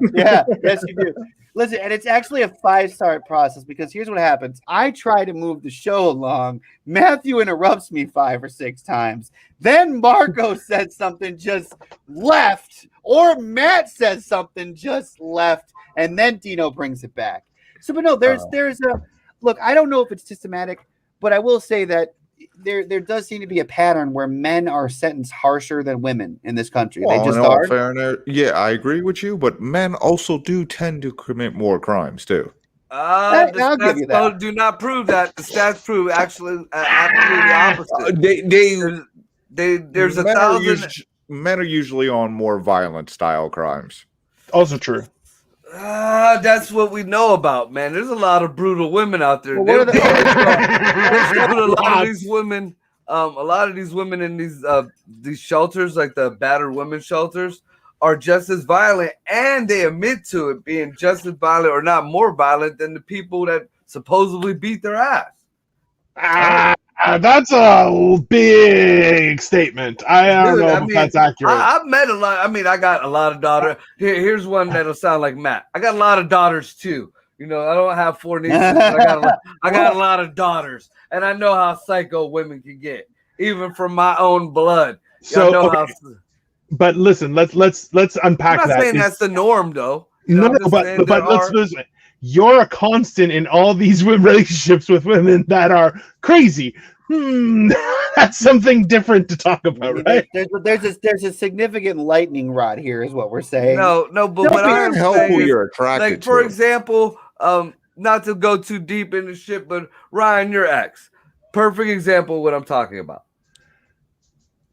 yes, you do. Listen, and it's actually a 5-star process because here's what happens. I try to move the show along. Matthew interrupts me 5 or 6 times. Then Marco says something just left, or Matt says something just left, and then Dino brings it back. So, but no, there's a look. I don't know if it's systematic, but I will say that there does seem to be a pattern where men are sentenced harsher than women in this country. Well, they just in all are. fairness, yeah, I agree with you, but men also do tend to commit more crimes too. The stats do not prove that. The stats prove actually the opposite. There's 1,000. Men are usually on more violent style crimes. Also true. That's what we know about, man. There's a lot of brutal women out there. Well, a lot of these women, a lot of these women in these shelters, like the battered women shelters, are just as violent, and they admit to it being just as violent, or not more violent, than the people that supposedly beat their ass. That's a big statement. I don't know if that's accurate. I've met a lot. I mean, I got a lot of daughters. Here's one that'll sound like Matt. I got a lot of daughters too. You know, I don't have 4 nieces. But I got a lot of daughters, and I know how psycho women can get, even from my own blood. But listen, let's unpack that. I'm not saying that's the norm, though. But let's listen. You're a constant in all these relationships with women that are crazy. That's something different to talk about, right? There's a significant lightning rod here, is what we're saying. No, but what I'm saying is, you're attracted like, for example, not to go too deep into shit, but Ryan, your ex, perfect example of what I'm talking about.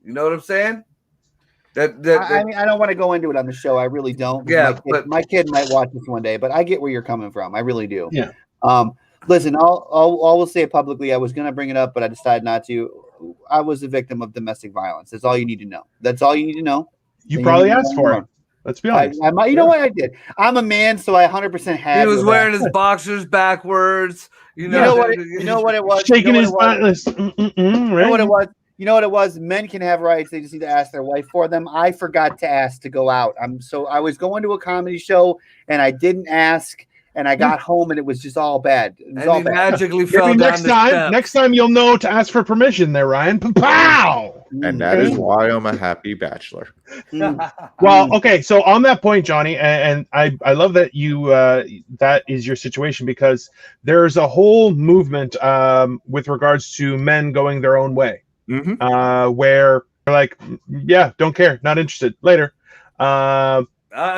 You know what I'm saying? I mean, I don't want to go into it on the show. I really don't. Yeah, my kid might watch this one day, but I get where you're coming from. I really do. Yeah. Listen, I'll say it publicly. I was going to bring it up, but I decided not to. I was a victim of domestic violence. That's all you need to know. That's all you need to know. You probably asked for it. Let's be honest. You know what I did? I'm a man, so I 100% had. He was wearing his boxers backwards. You know what it was? Shaking his butt. You know what it was? You know what it was? Men can have rights. They just need to ask their wife for them. I forgot to ask to go out. I was going to a comedy show and I didn't ask, and I got home and it was just all bad. Magically fell down next time you'll know to ask for permission there, Ryan. Pow! And that is why I'm a happy bachelor. Well, okay. So on that point, Johnny, and I love that you that is your situation, because there's a whole movement with regards to men going their own way. Where they're like, yeah, don't care, not interested, later. I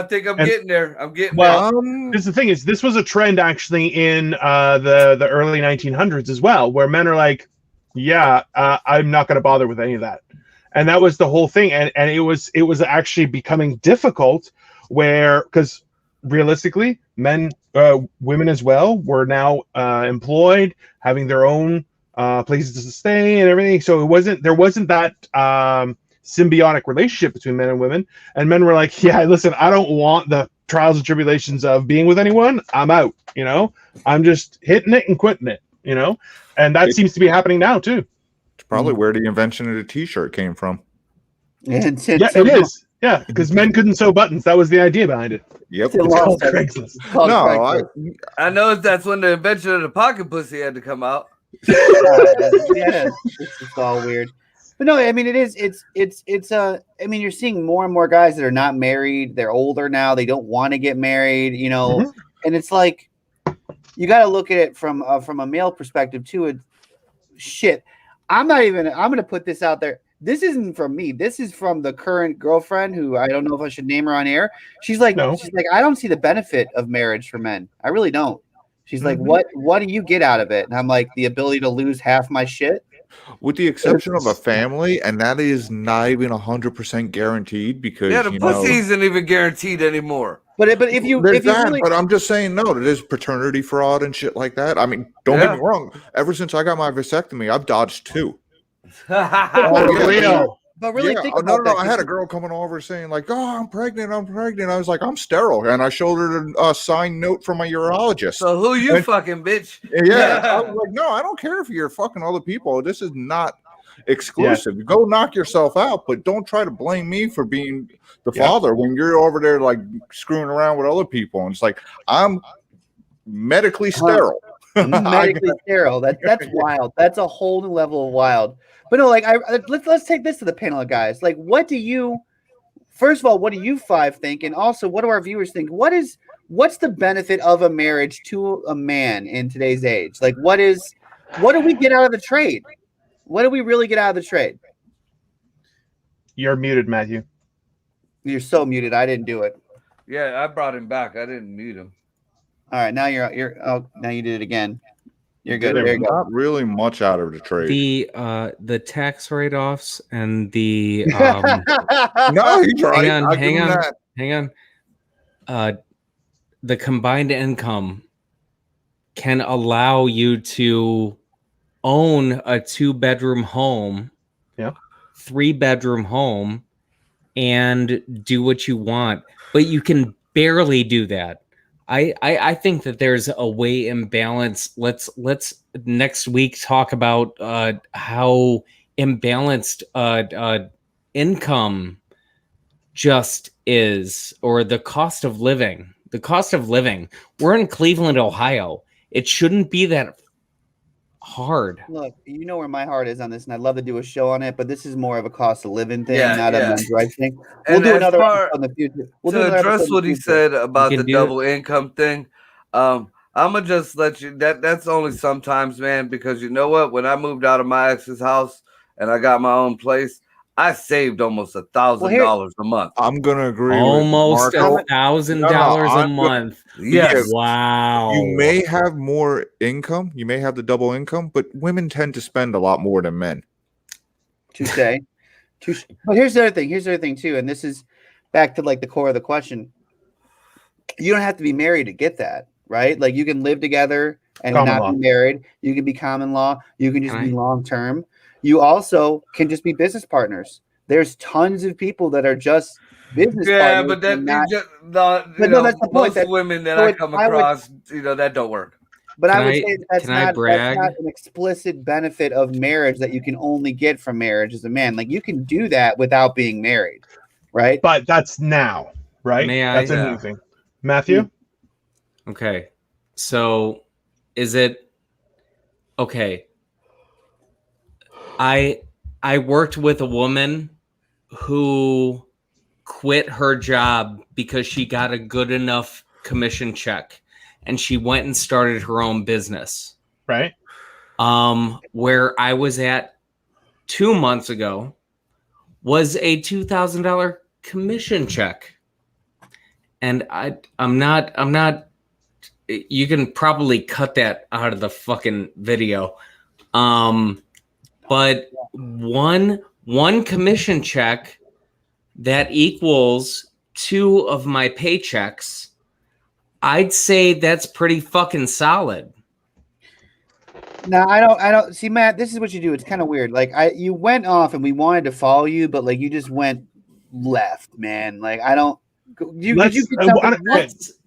think I'm getting there. Because the thing is, this was a trend actually in the early 1900s as well, where men are like, yeah, I'm not going to bother with any of that. And that was the whole thing. And it was actually becoming difficult, where, because realistically, women as well were now employed, having their own places to stay and everything. So there wasn't that symbiotic relationship between men and women. And men were like, yeah, listen, I don't want the trials and tribulations of being with anyone. I'm out. I'm just hitting it and quitting it. And that seems to be happening now too. It's probably where the invention of the T-shirt came from. It is. Yeah, because men couldn't sew buttons. That was the idea behind it. Yep. It's called Craigslist. I know that's when the invention of the pocket pussy had to come out. Yeah, it's all weird. But no, I mean, I mean, you're seeing more and more guys that are not married. They're older now. They don't want to get married, and it's like, you got to look at it from a male perspective too. I'm going to put this out there. This isn't from me. This is from the current girlfriend, who I don't know if I should name her on air. She's like, I don't see the benefit of marriage for men. I really don't. She's like, what do you get out of it? And I'm like, the ability to lose half my shit. With the exception of a family, and that is not even 100% guaranteed, because the pussy isn't even guaranteed anymore. But but I'm just saying, no, it is paternity fraud and shit like that. I mean, don't get me wrong. Ever since I got my vasectomy, I've dodged 2. But really, think about no. that. I had a girl coming over saying like, "Oh, I'm pregnant. I was like, "I'm sterile," and I showed her a signed note from my urologist. So who you fucking, bitch? Yeah, I was like, "No, I don't care if you're fucking other people. This is not exclusive. Go knock yourself out, but don't try to blame me for being the father when you're over there like screwing around with other people." And it's like, I'm medically sterile. Medically sterile. That's wild. That's a whole new level of wild. But no, like let's take this to the panel, guys. Like, what do you? First of all, what do you five think? And also, what do our viewers think? What's the benefit of a marriage to a man in today's age? Like, what do we get out of the trade? What do we really get out of the trade? You're muted, Matthew. You're so muted. I didn't do it. Yeah, I brought him back. I didn't mute him. All right, now now you did it again. You're good. There you go. Not really much out of the trade. The tax write-offs and the no, he's right. Hang on. The combined income can allow you to own a 2-bedroom home, 3-bedroom home, and do what you want, but you can barely do that. I think that there's a way in balance. Let's next week talk about how imbalanced income just is, or the cost of living. The cost of living. We're in Cleveland, Ohio. It shouldn't be that hard. Look, you know where my heart is on this, and I'd love to do a show on it, but this is more of a cost of living thing, not a men's rights thing. We'll do another episode in the future. To address what he said about the double income thing, I'm gonna just let you. That's only sometimes, man, because you know what? When I moved out of my ex's house and I got my own place, I saved almost $1,000 a month. I'm gonna agree. Almost $1,000 a month. Yes. Wow. You may have more income. You may have the double income, but women tend to spend a lot more than men. Touche. But here's the other thing. Here's the other thing too, and this is back to like the core of the question. You don't have to be married to get that, right? Like you can live together and not be married. You can be common law. You can just be long term. You also can just be business partners. There's tons of people that are just business partners. But that's the point. Most women that I come across, that don't work. But I would say that's not an explicit benefit of marriage that you can only get from marriage as a man. Like you can do that without being married, right? But that's now, right? That's a new thing. Matthew? Okay. So is it okay? I worked with a woman who quit her job because she got a good enough commission check, and she went and started her own business. Right. Where I was at 2 months ago was a $2,000 commission check. And I'm not, you can probably cut that out of the fucking video. But one commission check that equals 2 of my paychecks, I'd say that's pretty fucking solid. No, I don't see, Matt. This is what you do. It's kind of weird. Like you went off and we wanted to follow you, but like you just went left, man. Like I don't.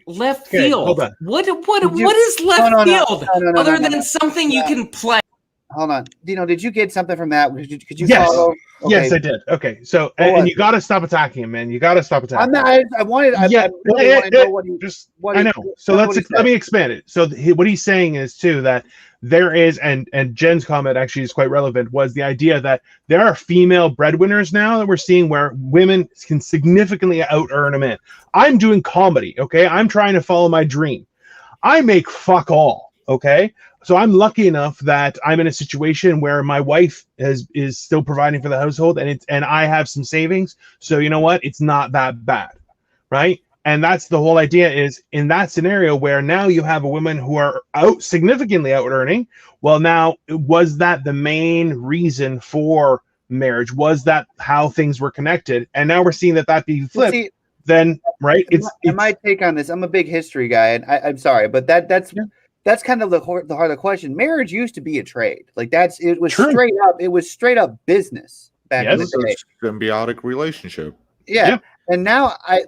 Left field. Hold on. What is left field other than something you can play? Hold on, Dino. Did you get something from that? Could you yes. follow? Okay. Yes, I did. Okay, so and you got to stop attacking him, man. You got to stop attacking. I'm not. I wanted. I really want to know what he. I know. So let me expand it. So what he's saying is too that there is, and Jen's comment actually is quite relevant. Was the idea that there are female breadwinners now that we're seeing where women can significantly out earn a man. I'm doing comedy. Okay, I'm trying to follow my dream. I make fuck all. Okay. So I'm lucky enough that I'm in a situation where my wife is still providing for the household, and I have some savings. So you know what? It's not that bad, right? And that's the whole idea. Is in that scenario where now you have a woman who are significantly out earning. Well, now was that the main reason for marriage? Was that how things were connected? And now we're seeing that being flipped. See, then right? It's my take on this. I'm a big history guy, and I'm sorry, but that's. Yeah. That's kind of the heart of the question. Marriage used to be a trade. Like it was straight up business, back in the day. It's a symbiotic relationship. Yeah. And now I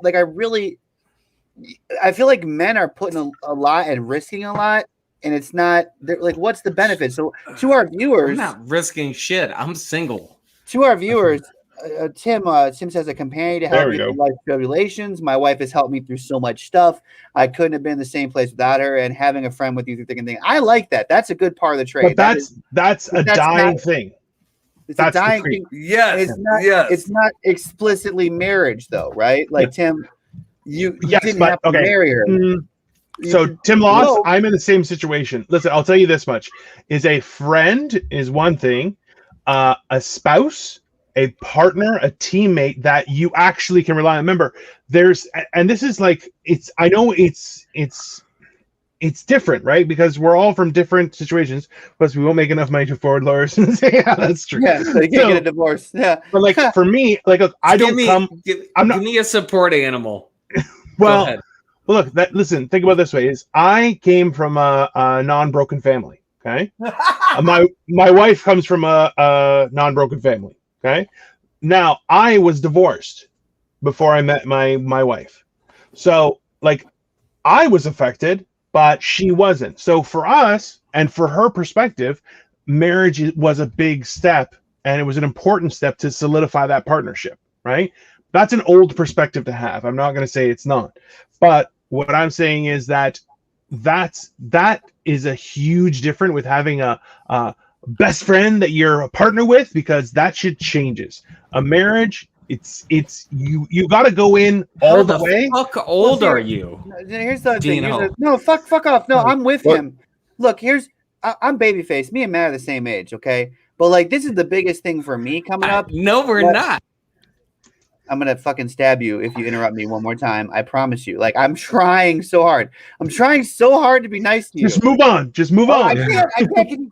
feel like men are putting a lot and risking a lot, and it's not like, what's the benefit? So to our viewers, I'm not risking shit. I'm single. To our viewers, Tim says a companion to help me through life tribulations. My wife has helped me through so much stuff. I couldn't have been in the same place without her, and having a friend with you through thick and thin. I like that. That's a good part of the trade. But that's a dying thing. It's a dying thing. Yes. It's not explicitly marriage, though, right? Like Tim, you didn't have to marry her. So Tim lost. I'm in the same situation. Listen, I'll tell you this much: is a friend is one thing, a spouse, a partner, a teammate that you actually can rely on. Remember, and this is like I know it's different, right? Because we're all from different situations. Plus, we won't make enough money to afford lawyers and say, "Yeah, that's true." Yeah, so you can't get a divorce. Yeah, but like for me, like give me a support animal. Well, look, listen, think about it this way: is I came from a non-broken family. Okay, my wife comes from a non-broken family. Okay, now I was divorced before I met my wife, so like I was affected, but she wasn't. So for us and for her perspective, marriage was a big step, and it was an important step to solidify that partnership. Right? That's an old perspective to have. I'm not going to say it's not, but what I'm saying is that is a huge difference with having a best friend that you're a partner with, because that shit changes. A marriage, it's you got to go in all the way. Fuck old are you? Here's the thing. No, fuck off. No, I'm with him. Look, I'm babyface. Me and Matt are the same age, okay? But like, this is the biggest thing for me coming up. No, we're not. I'm gonna fucking stab you if you interrupt me one more time. I promise you. Like, I'm trying so hard. I'm trying so hard to be nice to you. Just move on. Just move on. I can't.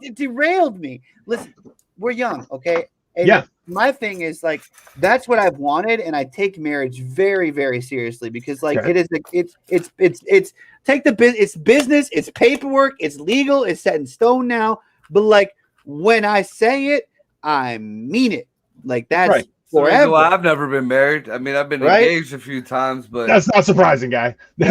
It derailed me. Listen, we're young, okay? And my thing is like, that's what I've wanted, and I take marriage very, very seriously, because like it's take the business. It's business. It's paperwork. It's legal. It's set in stone now. But like, when I say it, I mean it. Like, that's. Right. Forever. Well, I've never been married. I mean, I've been engaged a few times, but that's not surprising, guy. No,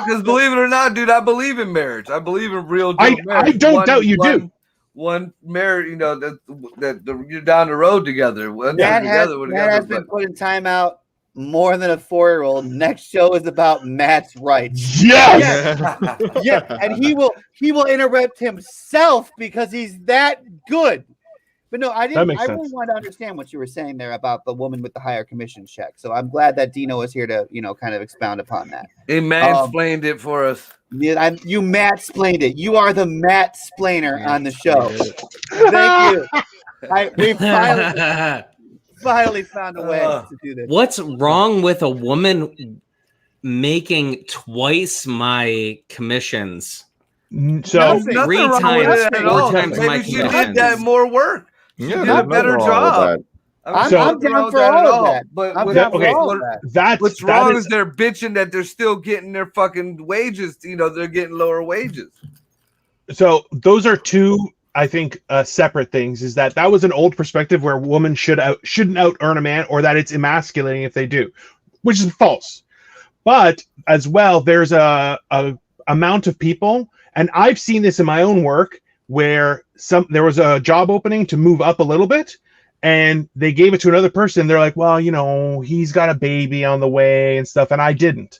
because believe it or not, dude, I believe in marriage. I believe in real marriage. I don't doubt you do. One marriage, you know, that you're down the road together. That has been put in timeout more than a 4-year-old. Next show is about Matt's rights. Yes. And he will interrupt himself because he's that good. But no, I didn't. I really wanted to understand what you were saying there about the woman with the higher commission check. So I'm glad that Dino is here to, kind of expound upon that. He mansplained it for us. Yeah, you Matt-splained it. You are the Matt-splainer on the show. Thank you. We finally found a way to do this. What's wrong with a woman making twice my commissions? So 3 times, 4 times my Maybe she did that more work. She did a better job. I'm down for all of that. But what's wrong is they're bitching that they're still getting their fucking wages. They're getting lower wages. So those are two, I think, separate things. Is that was an old perspective where a woman shouldn't out earn a man, or that it's emasculating if they do, which is false. But as well, there's a amount of people, and I've seen this in my own work, where there was a job opening to move up a little bit, and they gave it to another person. They're like, well, he's got a baby on the way and stuff, and I didn't.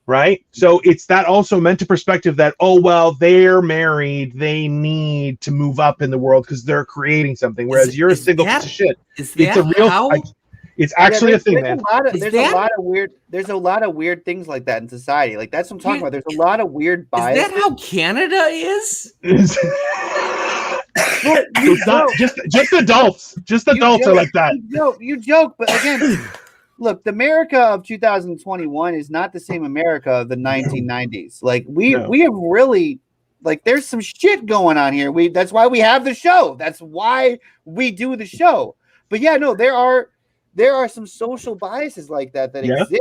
Right? So it's that also meant to perspective that, oh, well, they're married, they need to move up in the world because they're creating something, whereas you're a single piece of shit. It's a real it's actually a thing, man. There's a lot of weird things like that in society. Like, that's what I'm talking about. There's a lot of weird bias. Is that how Canada is? It's not just adults. Just adults are like that. You joke, but again, look, the America of 2021 is not the same America of the 1990s. Like, we have really, like, there's some shit going on here. That's why we have the show. That's why we do the show. But yeah, no, there are some social biases like that exist.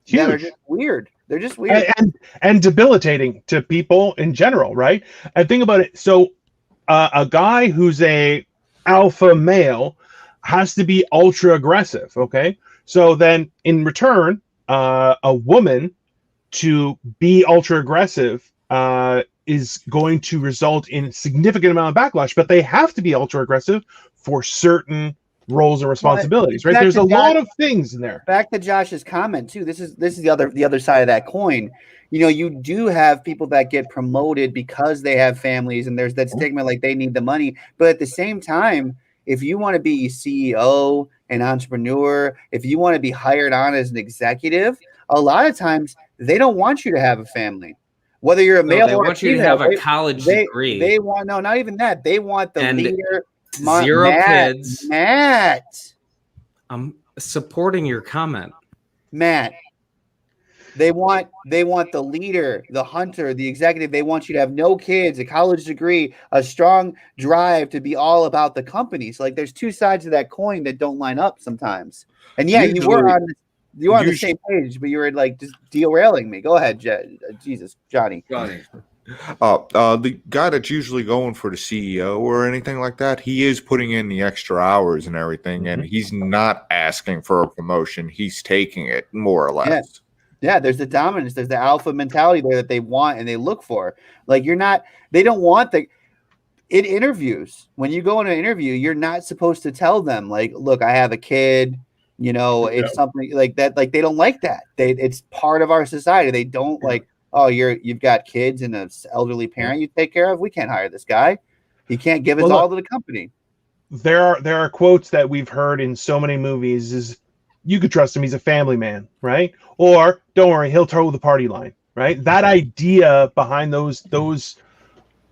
Huge. That are just weird. They're just weird and debilitating to people in general, right? And think about it. So, a guy who's a alpha male has to be ultra aggressive. Okay, so then in return, a woman to be ultra aggressive is going to result in a significant amount of backlash, but they have to be ultra aggressive for certain roles and responsibilities, right? There's a lot of things in there. Back to Josh's comment too. This is the other side of that coin. You know, you do have people that get promoted because they have families, and there's that stigma like they need the money. But at the same time, if you want to be CEO, an entrepreneur, if you want to be hired on as an executive, a lot of times they don't want you to have a family. Whether you're a male or a female, you to have a college degree. They want not even that. They want the leader. Zero kids. Matt. I'm supporting your comment. Matt. They want the leader, the hunter, the executive. They want you to have no kids, a college degree, a strong drive to be all about the company. So like there's two sides of that coin that don't line up sometimes. And yeah, you were on the same page, but you were like just derailing me. Go ahead, Jesus, Johnny. The guy that's usually going for the CEO or anything like that, he is putting in the extra hours and everything, and he's not asking for a promotion. He's taking it more or less. Yeah, there's the dominance, there's the alpha mentality there that they want and they look for. Like they don't want in interviews. When you go in an interview, you're not supposed to tell them like, look, I have a kid, you know, it's something like that. Like they don't like that. It's part of our society. They don't like, oh, you've got kids and an elderly parent you take care of. We can't hire this guy. He can't give us all to the company. There are quotes that we've heard in so many movies is you could trust him, he's a family man, right? Or don't worry, he'll toe the party line, right? That idea behind those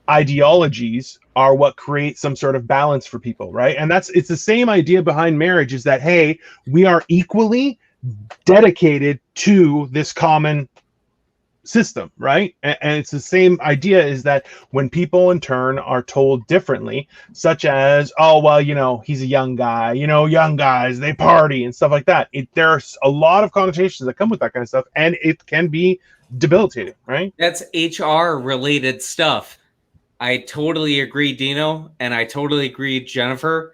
ideologies are what create some sort of balance for people, right? And it's the same idea behind marriage is that, hey, we are equally dedicated to this common system, right? And it's the same idea is that when people in turn are told differently, such as, oh, well, you know, he's a young guy, you know, young guys, they party and stuff like that. There's a lot of connotations that come with that kind of stuff, and it can be debilitating, right? That's HR related stuff. I totally agree, Dino, and I totally agree, Jennifer.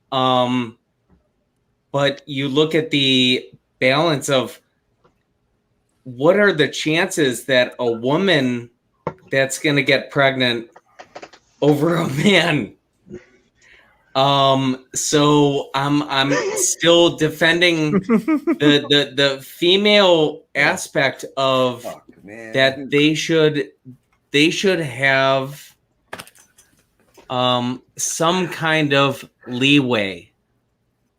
But you look at the balance of what are the chances that a woman that's going to get pregnant over a man? So I'm still defending the female aspect of that they should have some kind of leeway.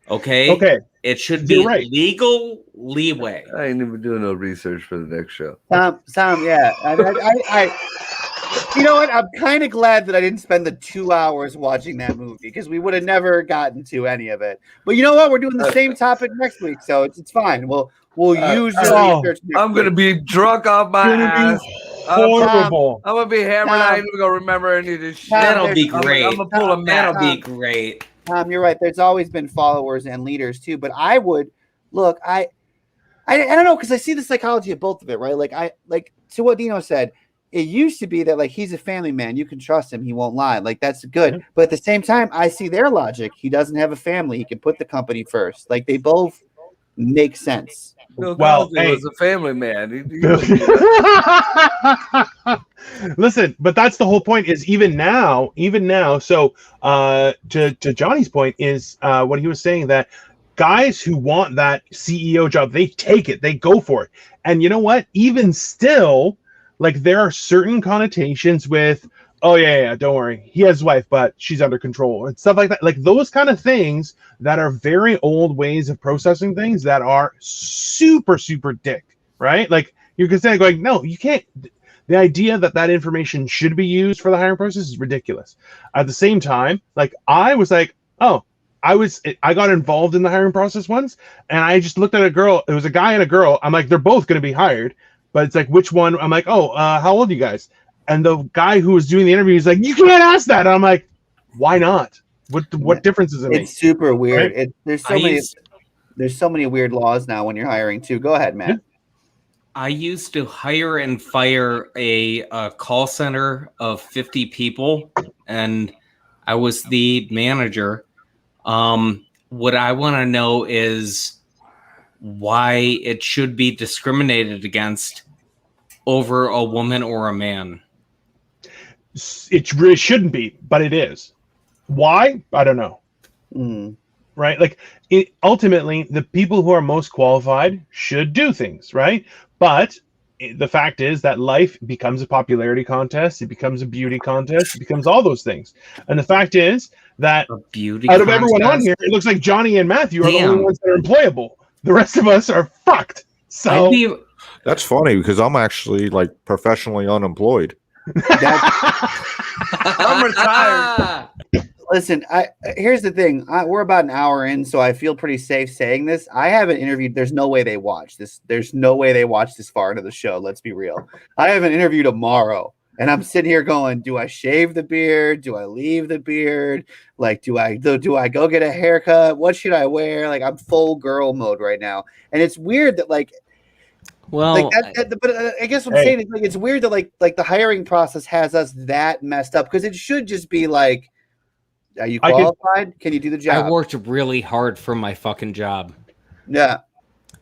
Okay. It should be legal leeway. I ain't even doing no research for the next show. Sam, yeah. I you know what? I'm kind of glad that I didn't spend the 2 hours watching that movie because we would have never gotten to any of it. But you know what? We're doing the same topic next week, so it's fine. We'll use your research. I'm gonna be drunk off my ass. Horrible. I'm gonna be hammered. I ain't even gonna remember any of this shit. That'll be great. I'm gonna pull a That'll be great. You're right. There's always been followers and leaders too, but I would look. I don't know because I see the psychology of both of it, right? Like to what Dino said. It used to be that like he's a family man, you can trust him, he won't lie. Like that's good. But at the same time, I see their logic. He doesn't have a family. He can put the company first. Like they both make sense. Bill Cosby was a family man. Listen, but that's the whole point. Is even now. So, to Johnny's point is what he was saying that guys who want that CEO job, they take it, they go for it, and you know what? Even still, like there are certain connotations with, oh yeah, don't worry, he has a wife, but she's under control and stuff like that. Like those kind of things that are very old ways of processing things that are super, super dick, right? Like you're constantly going, no, you can't. The idea that information should be used for the hiring process is ridiculous. At the same time, like I was like, oh, I got involved in the hiring process once, and I just looked at a girl. It was a guy and a girl. I'm like, they're both going to be hired. But it's like, which one? I'm like, oh, how old are you guys? And the guy who was doing the interview is like, you can't ask that. And I'm like, why not? What difference does it make? It's super weird. Right? There's so many weird laws now when you're hiring too. Go ahead, Matt. I used to hire and fire a call center of 50 people, and I was the manager. What I want to know is why it should be discriminated against over a woman or a man. It really shouldn't be, but it is. Why? I don't know. Right? Like, ultimately, the people who are most qualified should do things, right? But the fact is that life becomes a popularity contest. It becomes a beauty contest. It becomes all those things. And the fact is that out of everyone on here, it looks like Johnny and Matthew are the only ones that are employable. The rest of us are fucked. So that's funny because I'm actually like professionally unemployed. I'm retired. Listen, here's the thing. We're about an hour in, so I feel pretty safe saying this. I haven't interviewed. There's no way they watch this. There's no way they watch this far into the show. Let's be real. I have an interview tomorrow, and I'm sitting here going, do I shave the beard? Do I leave the beard? Like, do I go get a haircut? What should I wear? Like, I'm full girl mode right now. And it's weird that, like, well, but I guess what I'm saying is, like, it's weird that like the hiring process has us that messed up, because it should just be like, are you qualified? Can you do the job? I worked really hard for my fucking job. Yeah.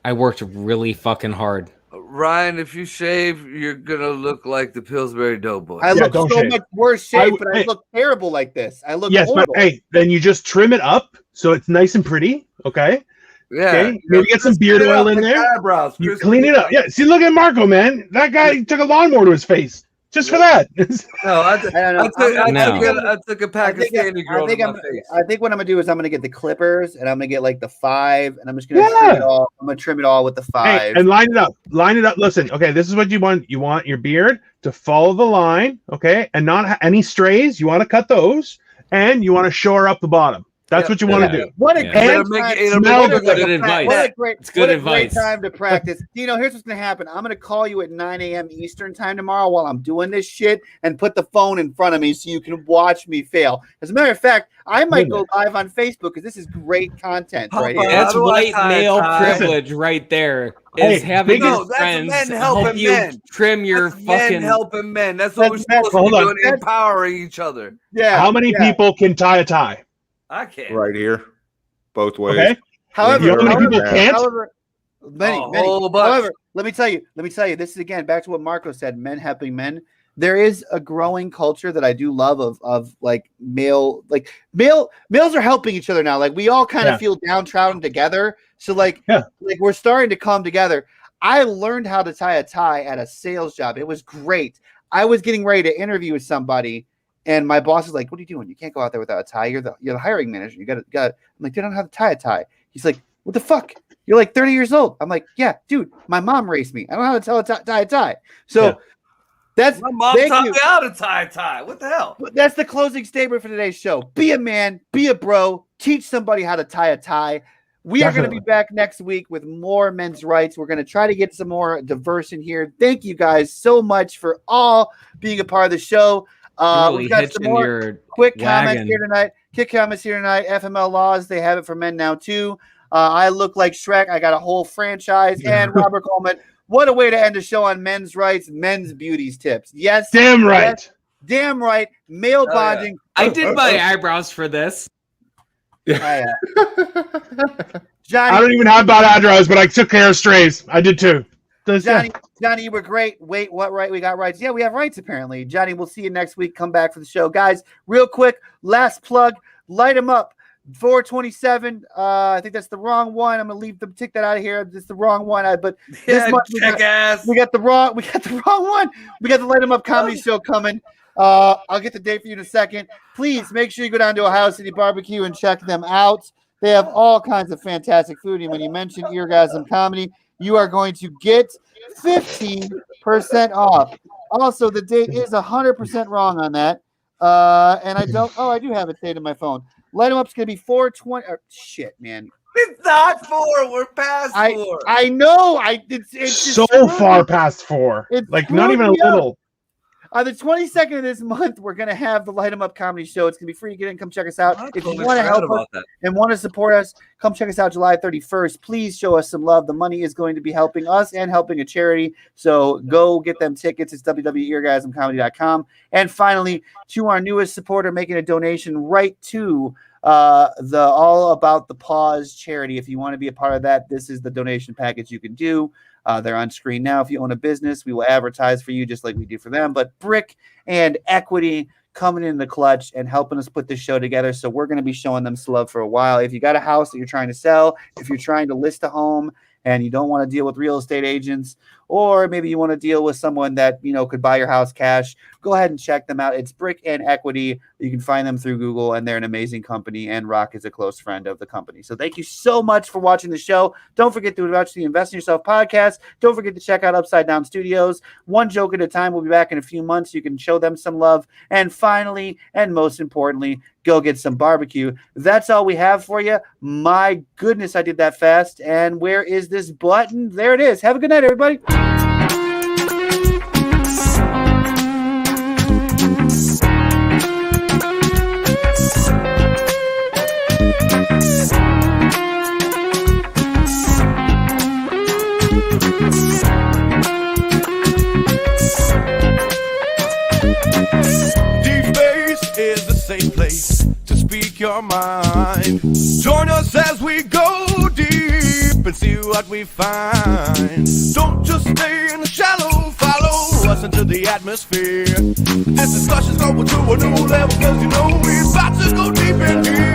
I worked really fucking hard. Ryan, if you shave, you're gonna look like the Pillsbury Doughboy. I look so much worse shape, but I look terrible like this. I look horrible. But hey, then you just trim it up so it's nice and pretty. Okay. Yeah. Okay? Maybe get some beard oil in there. Eyebrows. You clean it up. Yeah. See, look at Marco, man. That guy took a lawnmower to his face just for that. No, I took a Pakistani girl to my face. I think what I'm gonna do is I'm gonna get the clippers and I'm gonna get like the 5, and I'm just gonna trim it all. I'm gonna trim it all with the 5. Hey, and line it up. Line it up. Listen, okay, this is what you want. You want your beard to follow the line, okay, and not any strays. You want to cut those, and you want to shore up the bottom. That's what you want to do. What a great time to practice. Here's what's going to happen. I'm going to call you at 9 a.m. Eastern time tomorrow while I'm doing this shit, and put the phone in front of me so you can watch me fail. As a matter of fact, I might go live on Facebook because this is great content right here. That's white male privilege right there. Is having your friends help you trim your fucking... Men helping men. That's what we're supposed to be doing, empowering each other. Yeah. How many people can tie a tie? I can't. Right here. Both ways. Okay. However, many. However, let me tell you, this is again back to what Marco said, men helping men. There is a growing culture that I do love of like males are helping each other now. Like, we all kind of feel downtrodden together. So like we're starting to come together. I learned how to tie a tie at a sales job. It was great. I was getting ready to interview with somebody, and my boss is like, "What are you doing? You can't go out there without a tie. You're the hiring manager. You got." I'm like, "Dude, I don't know how to tie a tie." He's like, "What the fuck? You're like 30 years old." I'm like, "Yeah, dude, my mom raised me. I don't know how to tie a tie." So that's my mom taught me how to tie a tie. What the hell? That's the closing statement for today's show. Be a man, be a bro, teach somebody how to tie a tie. We are going to be back next week with more men's rights. We're going to try to get some more diverse in here. Thank you guys so much for all being a part of the show. We've got some more quick comments here tonight. FML Laws, they have it for men now too. I look like Shrek. I got a whole franchise. And Robert Coleman, what a way to end the show on men's rights, men's beauties tips. Yes. Damn right. Yes, damn right. Male bonding. I did my eyebrows for this. Johnny, I don't even have bad eyebrows, but I took care of strays. I did too. Johnny, you were great. Wait, what right? We got rights. Yeah, we have rights apparently. Johnny, we'll see you next week. Come back for the show. Guys, real quick, last plug. Light them up. 427. I think that's the wrong one. I'm gonna take that out of here. It's the wrong one. But this month we got the wrong one. We got the Light 'em Up comedy show coming. I'll get the date for you in a second. Please make sure you go down to Ohio City Barbecue and check them out. They have all kinds of fantastic food. And when you mention Eargasm Comedy, you are going to get 15% off. Also, the date is 100% wrong on that. And I do have it saved in my phone. Light 'em Up's going to be 420. Shit, man. It's not 4. We're past 4. I know. It's so far past 4. Like, not even a little. On the 22nd of this month, we're going to have the Light 'em Up Comedy Show. It's going to be free to get in. Come check us out. If you want to help us and want to support us, come check us out July 31st. Please show us some love. The money is going to be helping us and helping a charity. So go get them tickets. It's www.eargasmcomedy.com. And finally, to our newest supporter making a donation right to the All About the Pause charity. If you want to be a part of that, this is the donation package you can do. They're on screen now. If you own a business, we will advertise for you just like we do for them. But Brick and Equity coming in the clutch and helping us put this show together. So we're going to be showing them some love for a while. If you got a house that you're trying to sell, if you're trying to list a home and you don't want to deal with real estate agents, or maybe you want to deal with someone that, you know, could buy your house cash, go ahead and check them out. It's Brick and Equity. You can find them through Google, and they're an amazing company, and Rock is a close friend of the company. So thank you so much for watching the show. Don't forget to watch the Invest in Yourself podcast. Don't forget to check out Upside Down Studios. One joke at a time. We'll be back in a few months. You can show them some love. And finally, and most importantly, go get some barbecue. That's all we have for you. My goodness, I did that fast. And where is this button? There it is. Have a good night, everybody. Is a safe place to speak your mind. Join us as we go deep and see what we find. Don't just stay in the shallow, follow us into the atmosphere. This discussion's going to a new level, cause you know we're about to go deep in here.